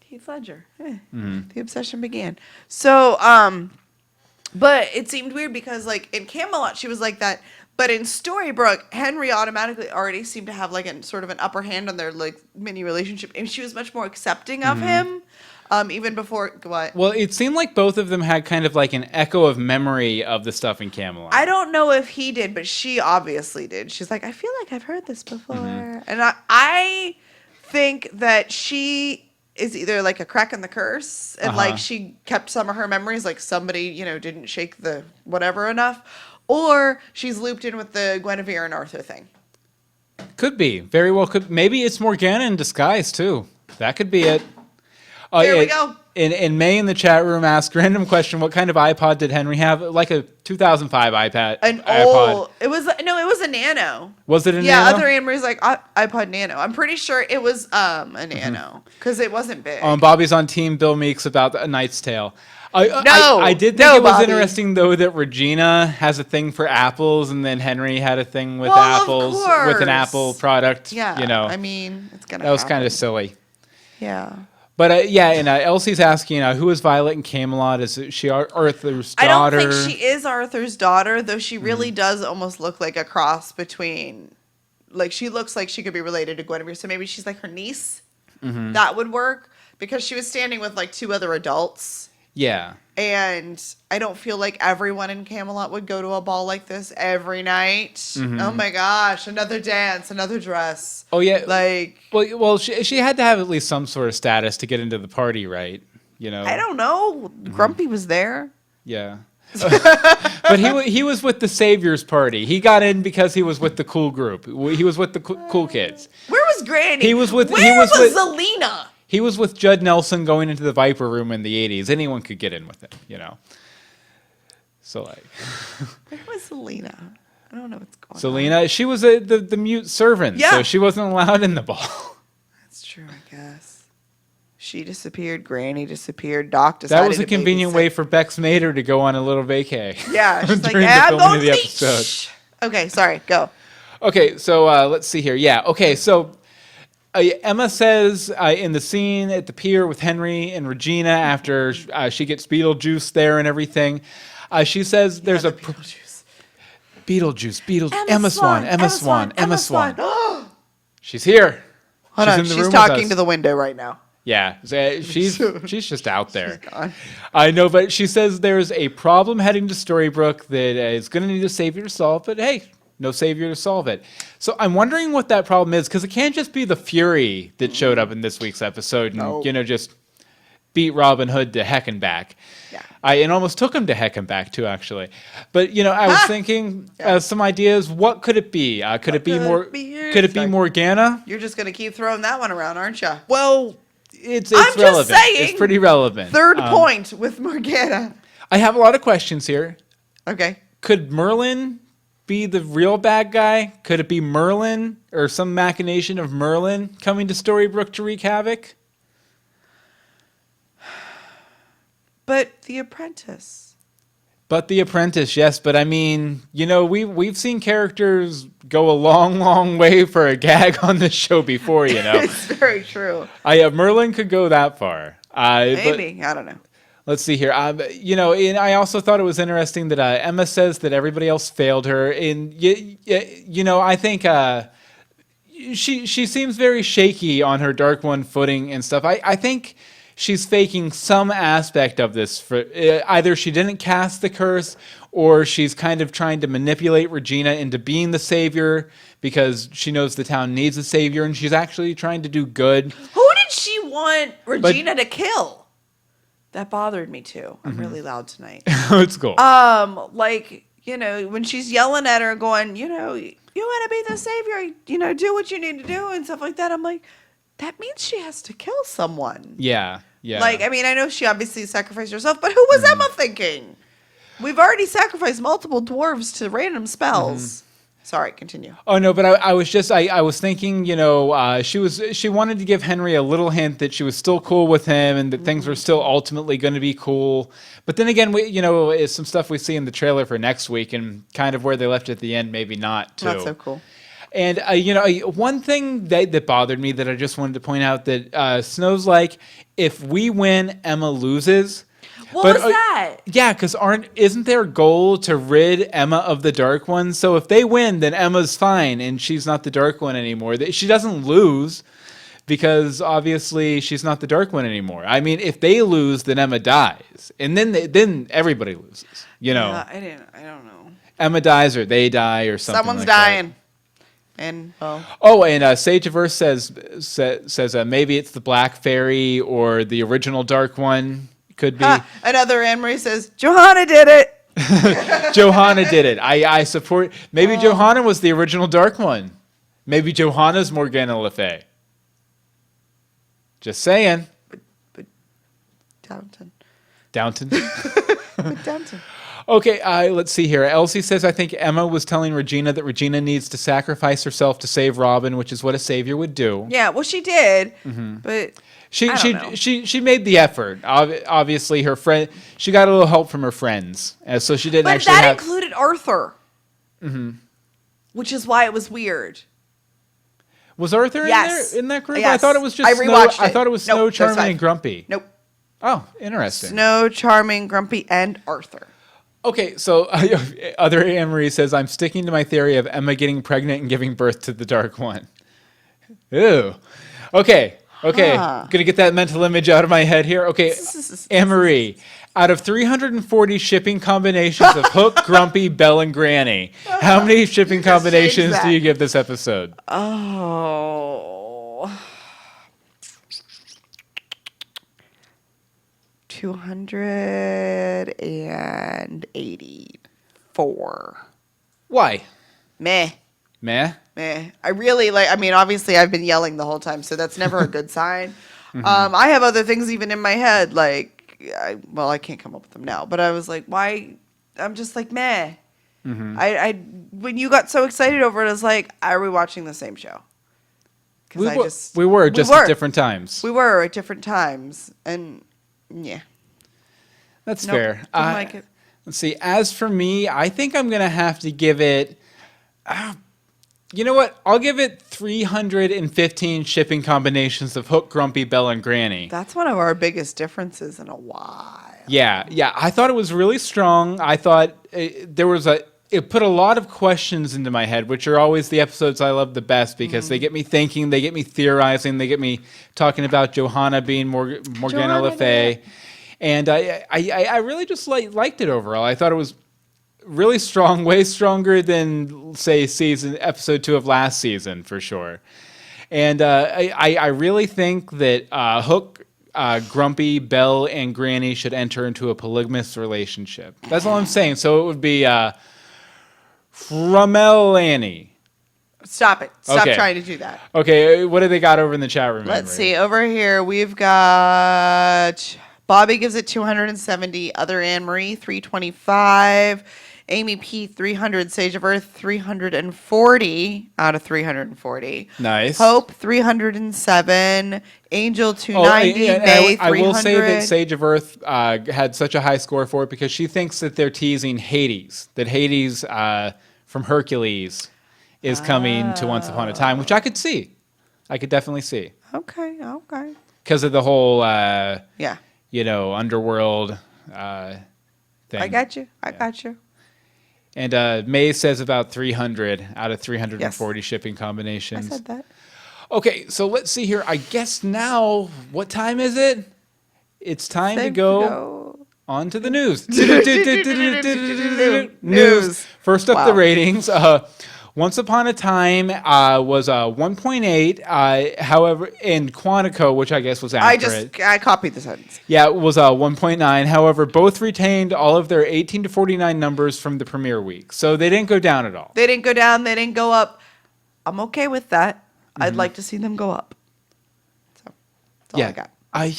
Heath Ledger. The obsession began. So, but it seemed weird because, like, in Camelot, she was like that. But in Storybrooke, Henry automatically already seemed to have, like, a sort of an upper hand on their, like, mini relationship. And she was much more accepting of him, even before, what? Well, it seemed like both of them had kind of, like, an echo of memory of the stuff in Camelot. I don't know if he did, but she obviously did. She's like, I feel like I've heard this before. And I think that she is either like a crack in the curse and like she kept some of her memories, like somebody, you know, didn't shake the whatever enough, or she's looped in with the Guinevere and Arthur thing. Could be. Very well could. Maybe it's Morgana in disguise too. That could be it. There we go. In May in the chat room asked, random question, what kind of iPod did Henry have? Like a 2005 iPod. It was a Nano. Was it a Nano? Yeah, other Anne-Marie's like iPod Nano. I'm pretty sure it was a Nano because it wasn't big. Bobby's on Team Bill Meeks about A Knight's Tale. I did think it was Bobby. interesting though that Regina has a thing for apples, and then Henry had a thing with Well, apples of course. with an Apple product. Yeah, you know, I mean, it's gonna. that was happen. kind of silly. Yeah. But and Elsie's asking, who is Violet in Camelot? Is she Arthur's daughter? I don't think she is Arthur's daughter, though she really does almost look like a cross between, like, she looks like she could be related to Guinevere, so maybe she's like her niece. That would work, because she was standing with, like, 2 other adults. Yeah. And I don't feel like everyone in Camelot would go to a ball like this every night. Oh my gosh, another dance, another dress. Oh yeah. Like, well, she had to have at least some sort of status to get into the party, right? You know. I don't know. Grumpy was there. Yeah. But he was with the Saviors party. He got in because he was with the cool group. He was with the cool kids. Where was Granny? He was with. Where was Zelina? He was with Judd Nelson going into the Viper Room in the 80s. Anyone could get in with him, you know. So, like... Where was Selena? I don't know what's going on. Selena, she was the mute servant, so she wasn't allowed in the ball. That's true, I guess. She disappeared, Granny disappeared, Doc decided that was a convenient way for Bex Mater to go on a little vacay. Yeah, she's like, I'm going to the beach. Okay, sorry, go. Okay, so let's see here. Yeah, okay, so... Emma says in the scene at the pier with Henry and Regina after she gets Beetlejuice there and everything, she says there's a Beetlejuice, Emma Swan. She's here. Hold on, she's talking to the window right now. Yeah, she's just out there. She's gone. I know, but she says there's a problem heading to Storybrooke that is going to need a savior to solve, but hey, no savior to solve it. So I'm wondering what that problem is, because it can't just be the Fury that showed up in this week's episode and, just beat Robin Hood to heck and back. Yeah. It almost took him to heck and back, too, actually. But, I was thinking some ideas. What could it be? Could it be Morgana? You're just going to keep throwing that one around, aren't you? Well, it's I'm relevant. Just saying, it's pretty relevant. Third point with Morgana. I have a lot of questions here. Okay. Could Merlin be the real bad guy? Could it be Merlin or some machination of Merlin coming to Storybrooke to wreak havoc? But the apprentice. Yes. But I mean, we've seen characters go a long, long way for a gag on this show before, It's very true. Merlin could go that far. Maybe. I don't know. Let's see here. And I also thought it was interesting that Emma says that everybody else failed her. And, I think she seems very shaky on her Dark One footing and stuff. I think she's faking some aspect of this. For either she didn't cast the curse, or she's kind of trying to manipulate Regina into being the savior because she knows the town needs a savior, and she's actually trying to do good. Who did she want Regina to kill? That bothered me too. I'm really loud tonight. It's cool. When she's yelling at her, going, you want to be the savior, do what you need to do and stuff like that. I'm like, that means she has to kill someone. Yeah. Yeah. I know she obviously sacrificed herself, but who was Emma thinking? We've already sacrificed multiple dwarves to random spells. Sorry, continue. Oh no, but I was just I was thinking, she wanted to give Henry a little hint that she was still cool with him and that things were still ultimately going to be cool. But then again, is some stuff we see in the trailer for next week, and kind of where they left it at the end, maybe not too. Not so cool. And one thing that bothered me that I just wanted to point out that Snow's like, if we win, Emma loses. What was that? Yeah, because isn't their goal to rid Emma of the Dark One? So if they win, then Emma's fine, and she's not the Dark One anymore. She doesn't lose, because obviously she's not the Dark One anymore. I mean, if they lose, then Emma dies, and then everybody loses. Yeah, I don't know. Emma dies, or they die, or something. Someone's like dying. That. And Sageverse says maybe it's the Black Fairy or the original Dark One. Could be. Another Anne-Marie says, Johanna did it. Johanna did it. I support. Maybe Johanna was the original Dark One. Maybe Johanna's Morgana Le Fay. Just saying. But Downton. Downton? With Downton. Okay, let's see here. Elsie says, I think Emma was telling Regina that Regina needs to sacrifice herself to save Robin, which is what a savior would do. Yeah, well, she did, but She made the effort. Obviously, her friend, she got a little help from her friends, so she didn't but actually that included Arthur, which is why it was weird. Was Arthur Yes. in that group? Yes. I thought it was just I rewatched I thought it was Snow, Nope, Charming, that's fine. and Grumpy. Nope. Oh, interesting. Snow, Charming, Grumpy, and Arthur. Okay, so other Anne-Marie says, I'm sticking to my theory of Emma getting pregnant and giving birth to the Dark One. Ew. Okay. Gonna get that mental image out of my head here. Okay, Anne-Marie, out of 340 shipping combinations of Hook, Grumpy, Belle, and Granny, how many shipping combinations do you give this episode? Oh. 284. Why? Meh. Meh? I really obviously I've been yelling the whole time, so that's never a good sign. I have other things even in my head, like, I can't come up with them now, but I was like, why? I'm just like, meh. When you got so excited over it, I was like, are we watching the same show? We were just at different times. We were at different times, and yeah. That's Nope, fair. didn't like it. Let's see. As for me, I think I'm going to have to give it... you know what? I'll give it 315 shipping combinations of Hook, Grumpy, Belle, and Granny. That's one of our biggest differences in a while. Yeah. I thought it was really strong. I thought it put a lot of questions into my head, which are always the episodes I love the best because they get me thinking, they get me theorizing, they get me talking about Johanna being Morgana Le Fay. And I really just liked it overall. I thought it was really strong, way stronger than, say, episode 2 of last season, for sure. And I really think that Hook, Grumpy, Belle, and Granny should enter into a polygamous relationship. That's all I'm saying. So it would be Fromel Annie. Stop it. Stop Okay. trying to do that. Okay, what do they got over in the chat room? Let's Anne-Marie? see. Over here, we've got Bobby gives it 270. Other Anne-Marie, 325. Amy P, 300. Sage of Earth, 340 out of 340. Nice. Hope, 307. Angel, 290. May, 300. I will say that Sage of Earth had such a high score for it because she thinks that they're teasing Hades. That Hades from Hercules is coming to Once Upon a Time, which I could see. I could definitely see. Okay. Because of the whole, Yeah. underworld thing. I got you. I got you. And May says about 300 out of 340 shipping combinations. I said that. Okay, so let's see here. I guess now, what time is it? It's time to go on to the news. News. First up, the ratings. Once Upon a Time was 1.8. However, in Quantico, which I guess was accurate. I copied the sentence. Yeah, it was 1.9. However, both retained all of their 18 to 49 numbers from the premiere week. So they didn't go down at all. They didn't go down. They didn't go up. I'm okay with that. I'd like to see them go up. So that's all I got. I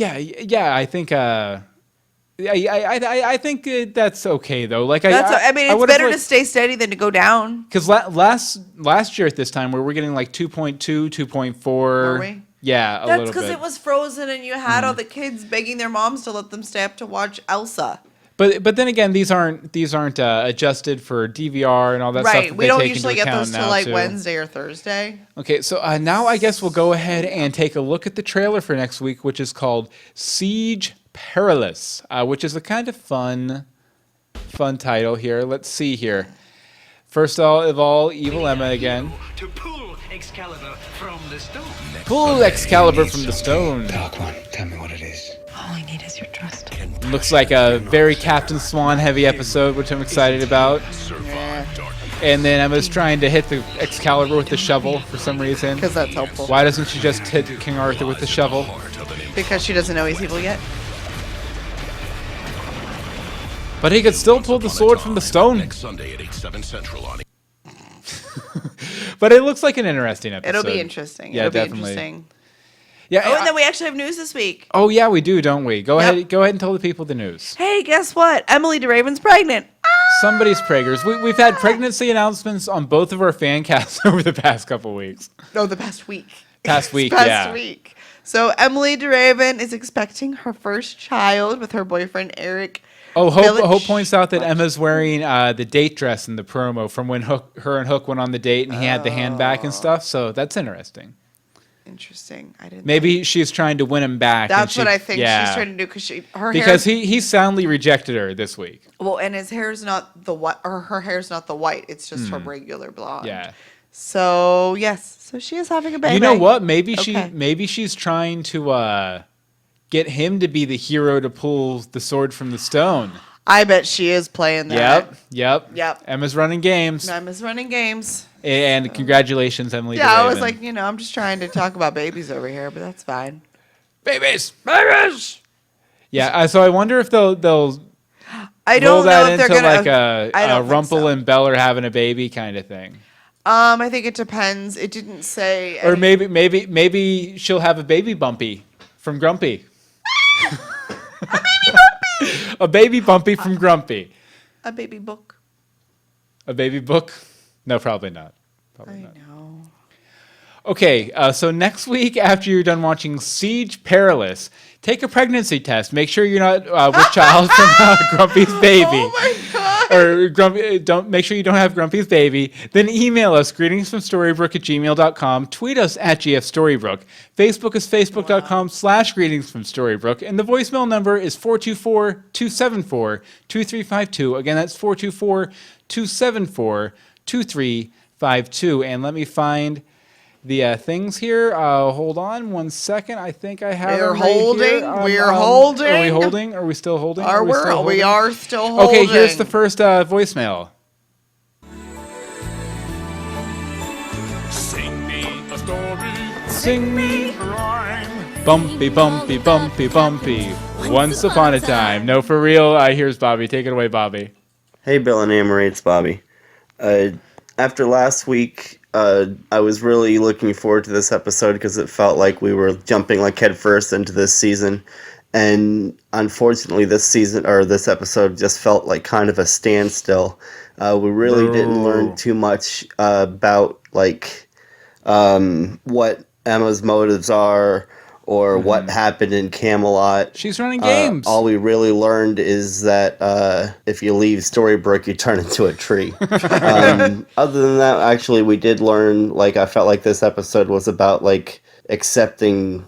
think... I think that's okay though. Like it's better to stay steady than to go down. Because last year at this time we were getting like 2.2, 2.4. Were we? Yeah, That's because it was Frozen and you had all the kids begging their moms to let them stay up to watch Elsa. But then again, these aren't adjusted for DVR and all that stuff. Right, we don't usually get those till till Wednesday or Thursday. Okay, so now I guess we'll go ahead and take a look at the trailer for next week, which is called Siege Perilous, which is a kind of fun title here. Let's see here. First of all, Evil Emma again. To pull Excalibur from the stone. Pull Excalibur from the stone. Dark One, tell me what it is. All I need is your trust. Looks like a very Captain Swan heavy episode, which I'm excited about. And then Emma's trying to hit the Excalibur with the shovel for some reason. Because that's helpful. Why doesn't she just hit King Arthur with the shovel? Because she doesn't know he's evil yet. But he could still pull the sword from the stone. Next Sunday at 8/7 Central on. But it looks like an interesting episode. It'll be interesting. Yeah, It'll definitely. be interesting. Yeah. Oh, and then we actually have news this week. Oh yeah, we do, don't we? Go ahead and tell the people the news. Hey, guess what? Emily DeRaven's pregnant. Somebody's preggers. We've had pregnancy announcements on both of our fan casts over the past couple weeks. No, the past week. Past week. So Emily DeRaven is expecting her first child with her boyfriend Eric. Oh, Hope points out that Emma's wearing the date dress in the promo from when her and Hook went on the date, and he had the handbag and stuff. So that's interesting. Interesting. I didn't. Maybe she's trying to win him back. That's what I think she's trying to do because he soundly rejected her this week. Well, and his hair's not the white, or her hair's not the white. It's just her regular blonde. Yeah. So yes, so she is having a baby. You know what? Maybe she's trying to get him to be the hero to pull the sword from the stone. I bet she is playing that. Yep. Emma's running games. And congratulations, Emily. Yeah, I was like, I'm just trying to talk about babies over here, but that's fine. Babies. Yeah. So I wonder if they'll. I don't know if they're gonna like a Rumple and Belle are having a baby kind of thing. I think it depends. It didn't say. Or maybe she'll have a baby Bumpy from Grumpy. A baby Bumpy from Grumpy. A baby book. A baby book? No, probably not. I know. Okay, so next week after you're done watching Siege Perilous, take a pregnancy test. Make sure you're not with child from Grumpy's baby. Oh my god! Or don't make sure you don't have Grumpy's baby. Then email us greetingsfromstorybrooke@gmail.com. Tweet us at GFStorybrooke. Facebook is facebook.com/greetingsfromstorybrooke. And the voicemail number is 424-274-2352. Again, that's 424-274-2352. And let me find the things here. Hold on 1 second. I think I have We're them right holding. here. We're holding. Are we holding? Are we still holding? We are still holding. Okay, here's the first voicemail. Sing me a story. Sing me a rhyme. bumpy, bumpy, bumpy, bumpy. Once upon a time. No, for real. Here's Bobby. Take it away, Bobby. Hey, Bill and Amory, it's Bobby. After last week, I was really looking forward to this episode because it felt like we were jumping like headfirst into this season. And unfortunately, this episode just felt like kind of a standstill. We really didn't learn too much about like what Emma's motives are or what happened in Camelot. She's running games. All we really learned is that if you leave Storybrooke, you turn into a tree. Other than that, actually, we did learn, like, I felt like this episode was about, like, accepting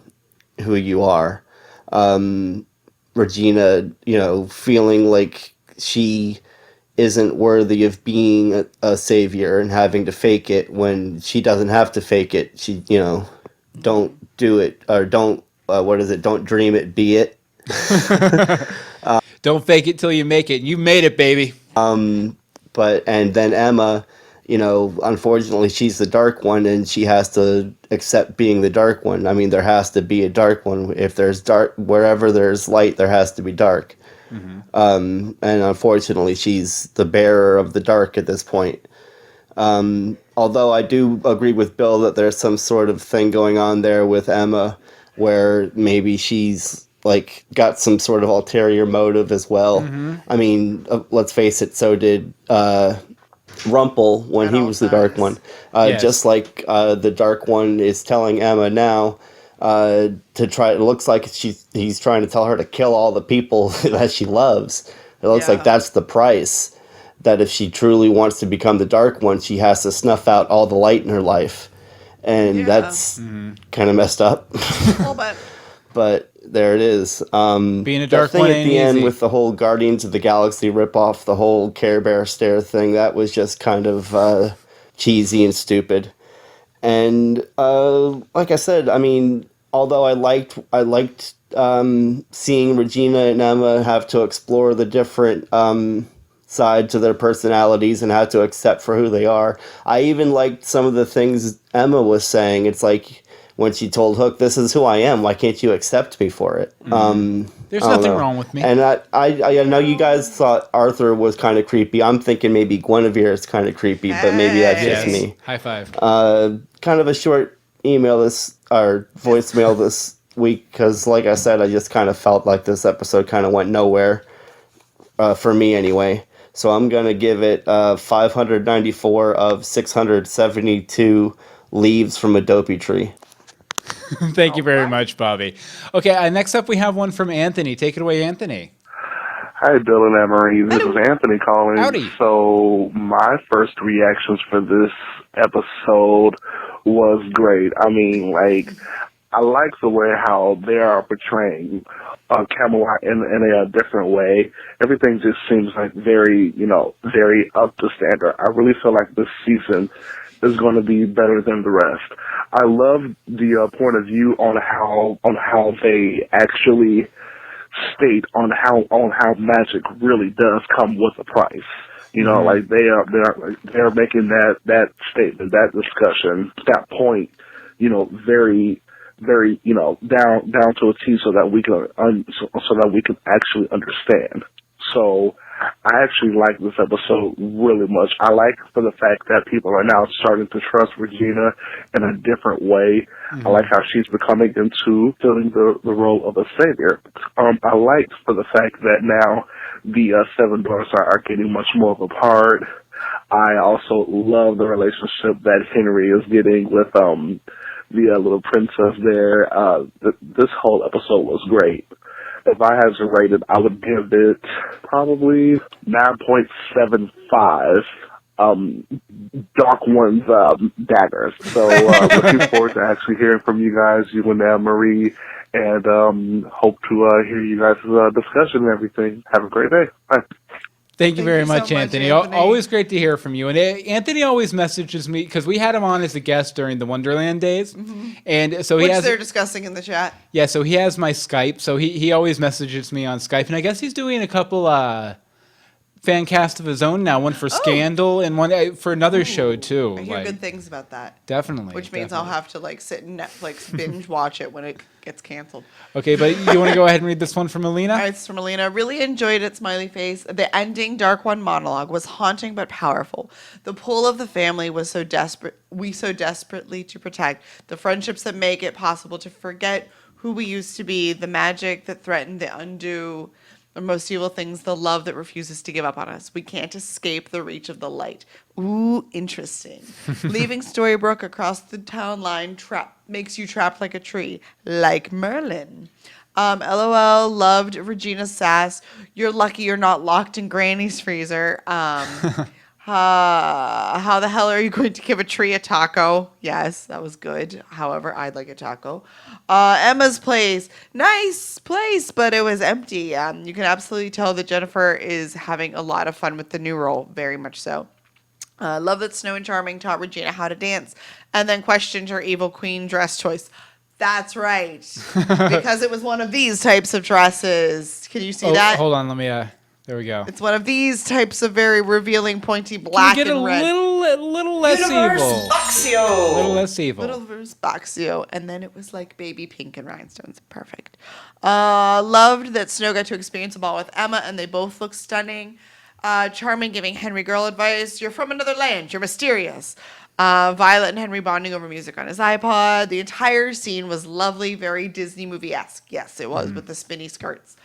who you are. Regina, feeling like she isn't worthy of being a savior and having to fake it when she doesn't have to fake it. She, don't do it, or don't dream it, be it. Don't fake it till you make it. You made it, baby. And then Emma, unfortunately she's the dark one and she has to accept being the dark one. I mean, there has to be a dark one. If there's dark, wherever there's light, there has to be dark. Mm-hmm. And unfortunately she's the bearer of the dark at this point. Although I do agree with Bill that there's some sort of thing going on there with Emma where maybe she's like got some sort of ulterior motive as well. Mm-hmm. I mean, let's face it, so did Rumple when he was the dark one. Yes. Just like the dark one is telling Emma now to try. It looks like he's trying to tell her to kill all the people that she loves. It looks like that's the price. That if she truly wants to become the dark one, she has to snuff out all the light in her life. And that's kind of messed up. A little bit. But there it is. Being a dark one at the end easy. with the whole Guardians of the Galaxy ripoff, the whole Care Bear stare thing, that was just kind of cheesy and stupid. And like I said, I mean, although I liked seeing Regina and Emma have to explore the different side to their personalities and how to accept for who they are. I even liked some of the things Emma was saying. It's like when she told Hook, "This is who I am. Why can't you accept me for it?" There's nothing wrong with me. And I know you guys thought Arthur was kind of creepy. I'm thinking maybe Guinevere is kind of creepy, but maybe that's just me. High five. Kind of a short email this our voicemail this week because, like I said, I just kind of felt like this episode kind of went nowhere, for me anyway. So I'm going to give it 594 of 672 leaves from a dopey tree. Thank you very much, Bobby. Okay, next up we have one from Anthony. Take it away, Anthony. Hi, Bill and Emery. This is Anthony calling. Howdy. So my first reactions for this episode was great. I mean, like, I like the way how they are portraying Camelot in a different way. Everything just seems like very, very up to standard. I really feel like this season is going to be better than the rest. I love the point of view on how they actually state on how magic really does come with a price. Like they're making that statement, that discussion, that point, very, very, down to a T so that we can actually understand. So I actually like this episode really much. I like for the fact that people are now starting to trust Regina in a different way. Mm-hmm. I like how she's becoming into filling the role of a savior. I like for the fact that now the seven daughters are getting much more of a part. I also love the relationship that Henry is getting with the little princess there. This whole episode was great. If I had to rate it, I would give it probably 9.75 Dark One's daggers. So looking forward to actually hearing from you guys, you and Marie, and hope to hear you guys' discussion and everything. Have a great day. Bye. Thank you very much, Anthony. Always great to hear from you. And Anthony always messages me because we had him on as a guest during the Wonderland days, and so which they're discussing in the chat. Yeah, so he has my Skype. So he always messages me on Skype, and I guess he's doing a couple fan cast of his own now. One for Scandal and one for another show too. I hear good things about that. Definitely. Which means I'll have to sit in Netflix binge watch it when it gets canceled. Okay, but you want to go ahead and read this one from Alina? All right, it's from Alina. Really enjoyed it, smiley face. The ending Dark One monologue was haunting but powerful. The pull of the family was so desperately to protect. The friendships that make it possible to forget who we used to be. The magic that threatened to undo the most evil things, the love that refuses to give up on us. We can't escape the reach of the light. Ooh, interesting. Leaving Storybrooke across the town line makes you trapped like a tree, like Merlin. LOL, loved Regina's sass. You're lucky you're not locked in Granny's freezer. How the hell are you going to give a tree a taco? Yes, that was good. However, I'd like a taco. Emma's place. Nice place, but it was empty. You can absolutely tell that Jennifer is having a lot of fun with the new role. Very much so. Love that Snow and Charming taught Regina how to dance and then questioned her evil queen dress choice. That's right. Because it was one of these types of dresses. Can you see that? Hold on, let me... There we go. It's one of these types of very revealing, pointy black and red. Little less evil. Boxio. Little less evil. Little Boxio. And then it was like baby pink and rhinestones. Perfect. Loved that Snow got to experience a ball with Emma, and they both look stunning. Charming giving Henry girl advice. You're from another land. You're mysterious. Violet and Henry bonding over music on his iPod. The entire scene was lovely, very Disney movie-esque. Yes, it was, with the spinny skirts.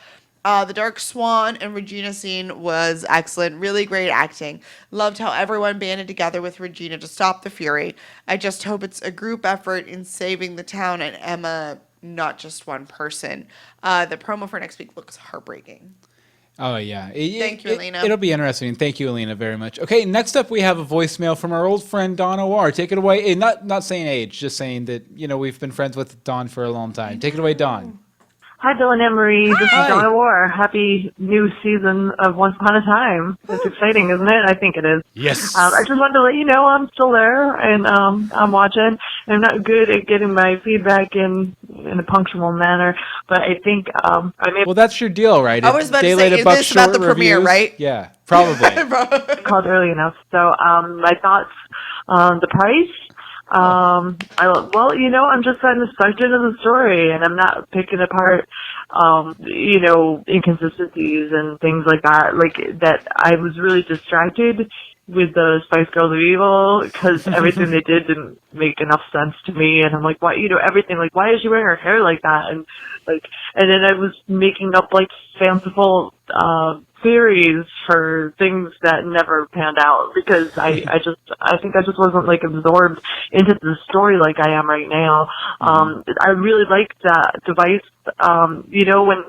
The Dark Swan and Regina scene was excellent. Really great acting. Loved how everyone banded together with Regina to stop the fury. I just hope it's a group effort in saving the town and Emma, not just one person. The promo for next week looks heartbreaking. Oh, yeah. Thank you, Alina. It'll be interesting. Thank you, Alina, very much. Okay, next up we have a voicemail from our old friend Don O.R. Take it away. Not saying age, just saying that, we've been friends with Don for a long time. Take it away, Don. Hi, Bill and Emery. This is Donna War. Happy new season of Once Upon a Time. It's exciting, isn't it? I think it is. Yes. I just wanted to let you know I'm still there, and I'm watching. I'm not good at getting my feedback in a punctual manner, but I think I'm able. Well, that's your deal, right? I was about to say, is this about the premiere, right? Yeah, probably. Called early enough. So my thoughts on the price. I'm just kind of sucked into the story, and I'm not picking apart, inconsistencies and things like that. Like that, I was really distracted with the Spice Girls of Evil, because everything they did didn't make enough sense to me, and I'm like, why, everything, like, why is she wearing her hair like that? And then I was making up, like, fanciful, theories for things that never panned out, because I think I just wasn't, like, absorbed into the story like I am right now. I really liked that device, when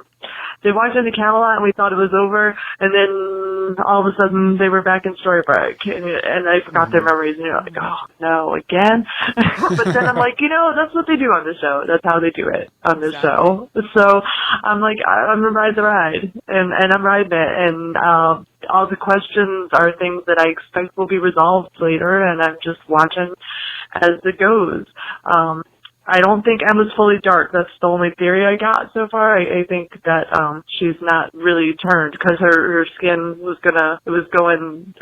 they walked into Camelot and we thought it was over, and then all of a sudden they were back in Storybrooke, and I forgot their memories, and you're like, oh no, again? But then I'm like, that's what they do on the show. That's how they do it on the show. So I'm like, I'm gonna ride the ride, and I'm riding it, and all the questions are things that I expect will be resolved later, and I'm just watching as it goes. I don't think Emma's fully dark. That's the only theory I got so far. I think that she's not really turned, because her skin was going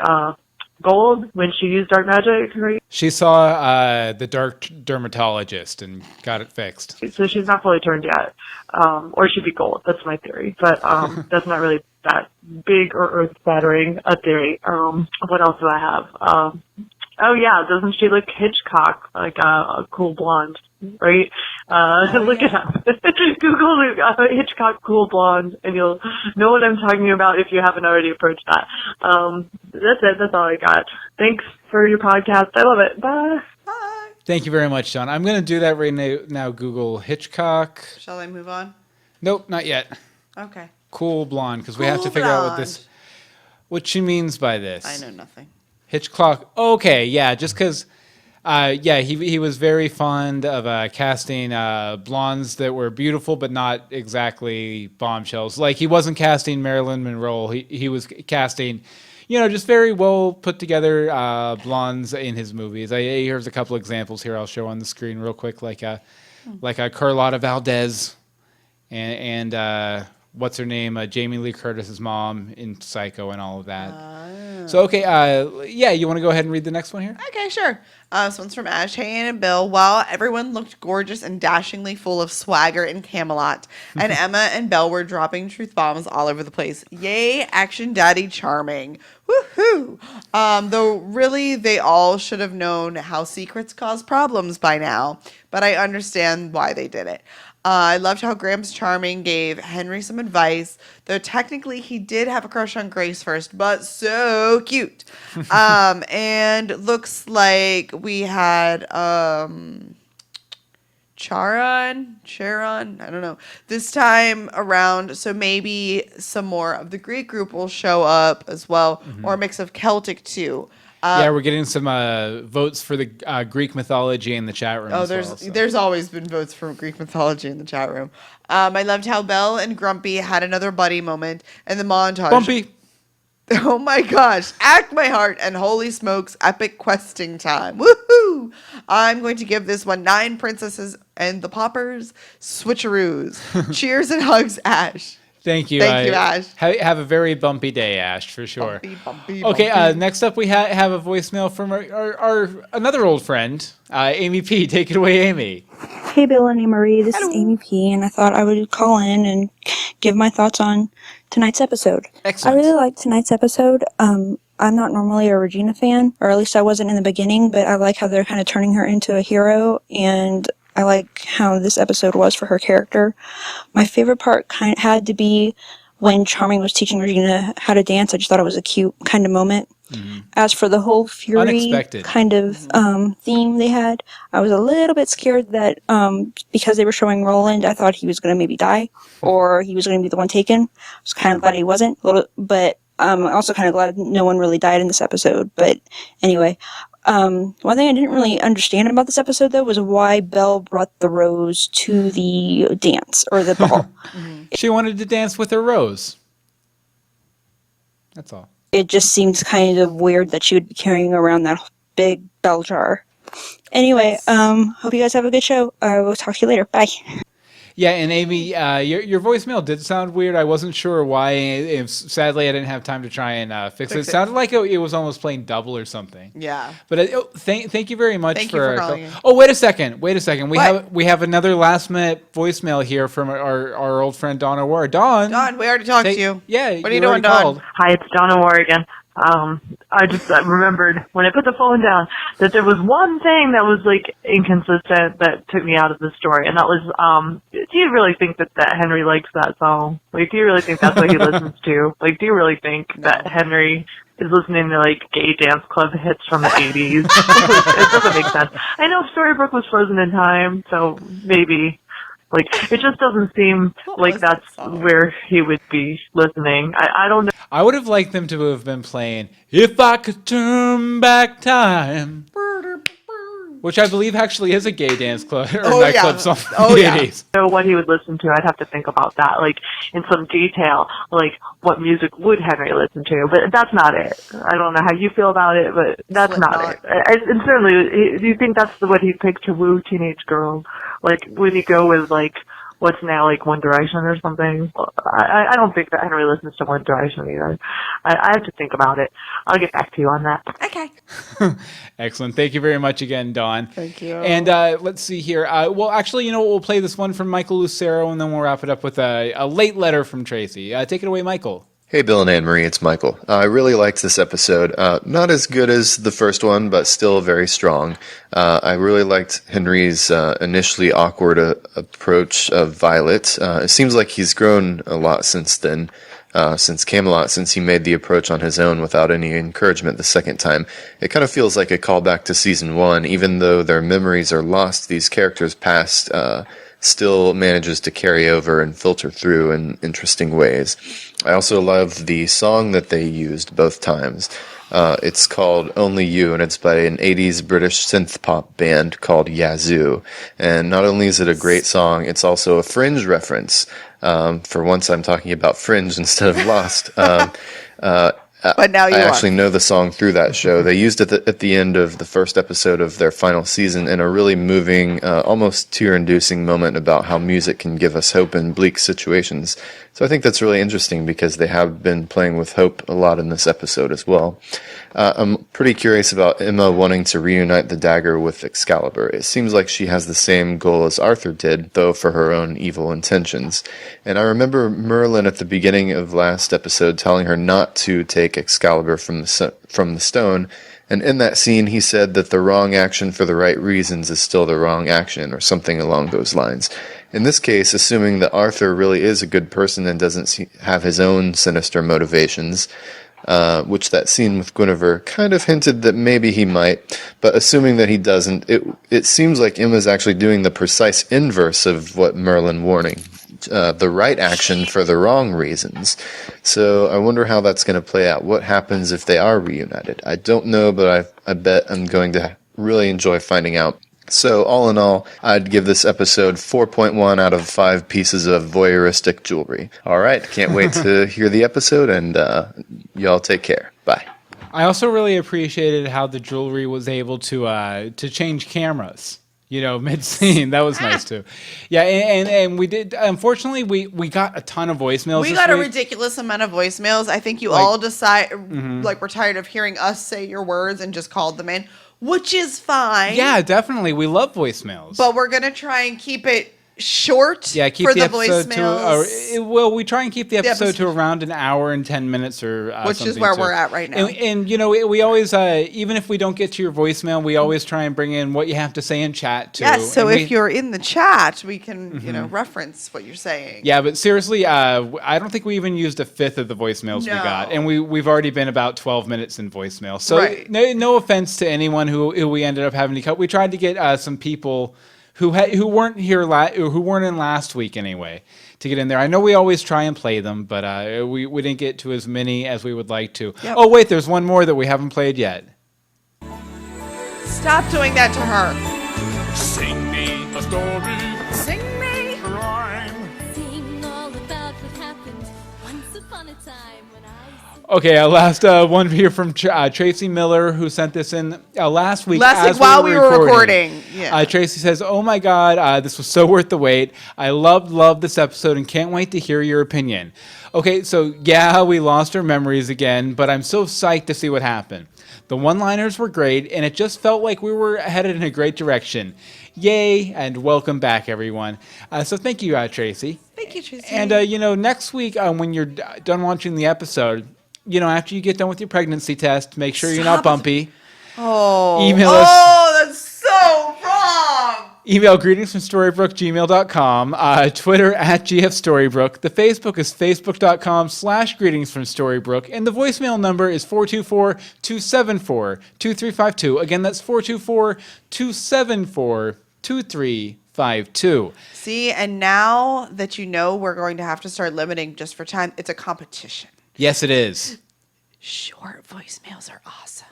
gold when she used dark magic, right? She saw the dark dermatologist and got it fixed. So she's not fully turned yet, or she'd be gold. That's my theory, but that's not really that big or earth-shattering a theory. What else do I have? Oh yeah, doesn't she look Hitchcock, like a cool blonde? Right? Look it up. Google Hitchcock cool blonde, and you'll know what I'm talking about if you haven't already approached that. That's it. That's all I got. Thanks for your podcast. I love it. Bye. Bye. Thank you very much, John. I'm going to do that right now. Google Hitchcock. Shall I move on? Nope, not yet. Okay. Cool blonde, because we have to figure out what she means by this. I know nothing. Hitchcock. Okay, yeah, just because... he was very fond of casting blondes that were beautiful but not exactly bombshells. Like, he wasn't casting Marilyn Monroe. He was casting, just very well put together blondes in his movies. Here's a couple examples here I'll show on the screen real quick, like Carlotta Valdez and what's her name? Jamie Lee Curtis's mom in Psycho and all of that. So, okay, you want to go ahead and read the next one here? Okay, sure. This one's from Ash, Hayen, and Bill. While everyone looked gorgeous and dashingly full of swagger in Camelot, and Emma and Belle were dropping truth bombs all over the place. Yay, action daddy charming. Woohoo! Though really, they all should have known how secrets cause problems by now, but I understand why they did it. I loved how Gramps Charming gave Henry some advice, though technically he did have a crush on Grace first, but so cute. And looks like we had Charon, I don't know, this time around, so maybe some more of the Greek group will show up as well, or a mix of Celtic too. We're getting some votes for the Greek mythology in the chat room. Oh, there's always been votes for Greek mythology in the chat room. I loved how Belle and Grumpy had another buddy moment in the montage. Bumpy. Oh my gosh, act my heart, and holy smokes, epic questing time. Woohoo! I'm going to give this one 9 princesses and the poppers switcheroos. Cheers and hugs, Ash. Thank you. Thank you, Ash. Have a very bumpy day, Ash, for sure. Bumpy. Okay, next up we have a voicemail from our another old friend, Amy P. Take it away, Amy. Hey, Bill and Marie. This is Amy P. And I thought I would call in and give my thoughts on tonight's episode. Excellent. I really liked tonight's episode. I'm not normally a Regina fan, or at least I wasn't in the beginning, but I like how they're kind of turning her into a hero, and I like how this episode was for her character. My favorite part had to be when Charming was teaching Regina how to dance. I just thought it was a cute kind of moment. Mm-hmm. As for the whole Fury kind of theme they had, I was a little bit scared that because they were showing Roland, I thought he was going to maybe die, or he was going to be the one taken. I was kind of glad he wasn't, but I'm also kind of glad no one really died in this episode. But anyway, one thing I didn't really understand about this episode, though, was why Belle brought the rose to the dance, or the ball. She wanted to dance with her rose. That's all. It just seems kind of weird that she would be carrying around that big bell jar. Anyway, hope you guys have a good show. I will talk to you later. Bye. Yeah, and Amy, your voicemail did sound weird. I wasn't sure why. Sadly, I didn't have time to try and fix it. It sounded like it was almost playing double or something. Yeah. But thank you very much for calling in. Oh, wait a second. We have another last minute voicemail here from our old friend Dawn O'War. Dawn, we already talked to you. Yeah. What are you doing, Dawn? Hi, it's Donna War again. I remembered when I put the phone down that there was one thing that was like inconsistent that took me out of the story, and that was, do you really think that Henry likes that song? Like, do you really think that's what he listens to? Like, do you really think that Henry is listening to like gay dance club hits from the 80s? It doesn't make sense. I know Storybrooke was frozen in time, so maybe. Like, it just doesn't seem like that's where he would be listening. I don't know. I would have liked them to have been playing "If I Could Turn Back Time," which I believe actually is a gay dance club or nightclub song from the 80s. Know what he would listen to. I'd have to think about that, like in some detail, like what music would Henry listen to. But that's not it. I don't know how you feel about it, but that's not it. And certainly, do you think that's what he'd pick to woo teenage girls? Like, would he go with like what's now like One Direction or something? I don't think that Henry listens to One Direction either. I have to think about it. I'll get back to you on that. Okay. Excellent. Thank you very much again, Dawn. Thank you. And let's see here. Well, actually, you know what? We'll play this one from Michael Lucero, and then we'll wrap it up with a late letter from Tracy. Take it away, Michael. Hey, Bill and Anne-Marie, it's Michael. I really liked this episode. Not as good as the first one, but still very strong. I really liked Henry's initially awkward approach of Violet. It seems like he's grown a lot since then, since Camelot, since he made the approach on his own without any encouragement the second time. It kind of feels like a callback to Season 1. Even though their memories are lost, these characters' past still manages to carry over and filter through in interesting ways. I also love the song that they used both times. It's called Only You, and it's by an 80s British synth pop band called Yazoo. And not only is it a great song, it's also a Fringe reference. For once I'm talking about Fringe instead of Lost. But now you I actually know the song through that show. They used it at the end of the first episode of their final season in a really moving, almost tear-inducing moment about how music can give us hope in bleak situations. So I think that's really interesting because they have been playing with hope a lot in this episode as well. I'm pretty curious about Emma wanting to reunite the dagger with Excalibur. It seems like she has the same goal as Arthur did, though for her own evil intentions. And I remember Merlin at the beginning of last episode telling her not to take Excalibur from the stone, and in that scene he said that the wrong action for the right reasons is still the wrong action, or something along those lines. In this case, assuming that Arthur really is a good person and doesn't have his own sinister motivations, which that scene with Guinevere kind of hinted that maybe he might, but assuming that he doesn't, it seems like Emma's actually doing the precise inverse of what Merlin warning. The right action for the wrong reasons. So I wonder how that's going to play out. What happens if they are reunited? I don't know, but I bet I'm going to really enjoy finding out. So all in all, I'd give this episode 4.1 out of 5 pieces of voyeuristic jewelry. All right, can't wait to hear the episode, and y'all take care. Bye. I also really appreciated how the jewelry was able to change cameras. You know, mid-scene. That was nice, too. Yeah, and we did... Unfortunately, we got a ton of voicemails We this got a week. ridiculous amount of voicemails. I think you all decide... Like, we're tired of hearing us say your words and just called them in, which is fine. Yeah, definitely. We love voicemails. But we're going to try and keep it short Yeah, keep for the the episode voicemails. we try and keep the episode to around an hour and 10 minutes or which is where we're at right now. And you know, we always, even if we don't get to your voicemail, we always try and bring in what you have to say in chat, too. Yes, so and if you're in the chat, we can, you know, reference what you're saying. Yeah, but seriously, I don't think we even used a fifth of the voicemails we got. And we've already been about 12 minutes in voicemail. So no offense to anyone who we ended up having to cut. We tried to get some people who weren't here who weren't in last week anyway to get in there. I know we always try and play them, but we didn't get to as many as we would like to. Yep. Oh wait, there's one more that we haven't played yet. Stop doing that to her. Sing me a story. Sing me a rhyme. Sing all about what happened once upon a time when I... Okay, last one here from Tracy Miller, who sent this in last week. While we were recording. Yeah. Tracy says, "Oh my God, this was so worth the wait. I loved this episode and can't wait to hear your opinion." Okay, so yeah, we lost our memories again, but I'm so psyched to see what happened. The one-liners were great, and it just felt like we were headed in a great direction. Yay, and welcome back, everyone. So thank you, Tracy. Thank you, Tracy. And, you know, next week when you're done watching the episode, after you get done with your pregnancy test, make sure you're not bumpy. Oh. Email us. Oh, that's so wrong. Email greetingsfromstorybrooke@gmail.com. Twitter @gfstorybrooke. The Facebook is facebook.com/greetingsfromstorybrooke. And the voicemail number is 424-274-2352. Again, that's 424-274-2352. See, and now that you know we're going to have to start limiting just for time, it's a competition. Yes, it is. Short voicemails are awesome.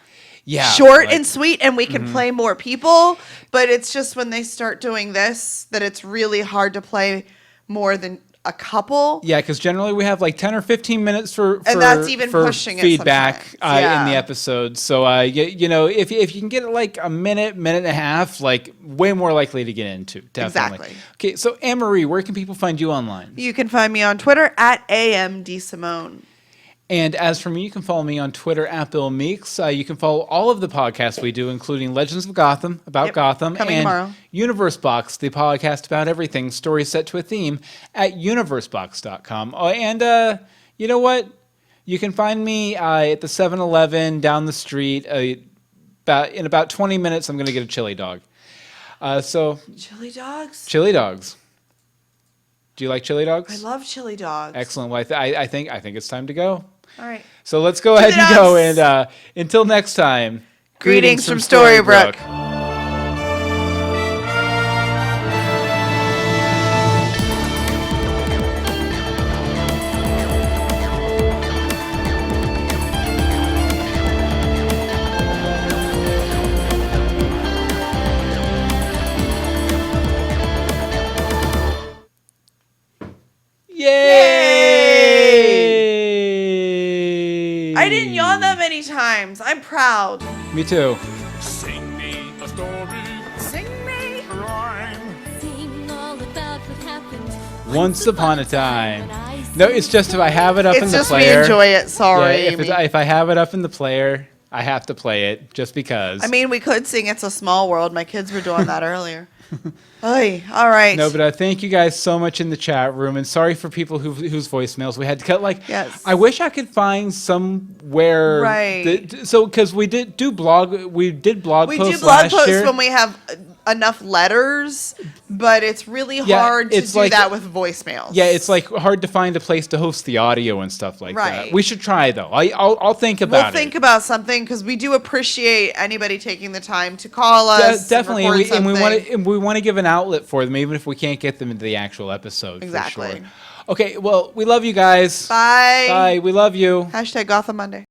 Yeah. Short and sweet, and we can play more people, but it's just when they start doing this that it's really hard to play more than a couple. Yeah, because generally we have like 10 or 15 minutes for that's even for pushing it feedback sometimes. in the episode. So, if you can get like a minute and a half, like way more likely to get into. Definitely. Exactly. Okay, so Anne-Marie, where can people find you online? You can find me on Twitter @AM DeSimone. And as for me, you can follow me on Twitter @Bill Meeks. You can follow all of the podcasts we do, including Legends of Gotham, about Gotham, coming and tomorrow. Universe Box, the podcast about everything, stories set to a theme, at universebox.com. Oh, and you know what? You can find me at the 7-Eleven down the street. In about 20 minutes, I'm going to get a chili dog. Chili dogs? Chili dogs. Do you like chili dogs? I love chili dogs. Excellent. Well, I think it's time to go. All right. So let's go ahead and go. And until next time, Greetings from Storybrooke. Yay! I didn't yawn that many times. I'm proud. Me too. Sing me a story. Sing me. Rhyme. Sing all about what happened Once upon a time. No, it's just if I have it up in It's the just player. we enjoy it. Sorry, Yeah, Amy. if I have it up in the player, I have to play it just because. I mean, we could sing "It's a Small World." My kids were doing that earlier. Oy, all right. No, but thank you guys so much in the chat room, and sorry for people whose voicemails we had to cut. Like, Yes. I wish I could find somewhere. Right. Because we did blog posts we do blog last posts year. when we have enough letters, but it's really Yeah, hard to it's do like- that with voicemails. Yeah, it's like hard to find a place to host the audio and stuff like that. Right. We should try though. I'll think about We'll it. think about something because we do appreciate anybody taking the time to call us. Yeah, definitely, and we want to give an outlet for them, even if we can't get them into the actual episode. for Exactly. sure. Okay, well, we love you guys. Bye. Bye. We love you. #Gotham Monday.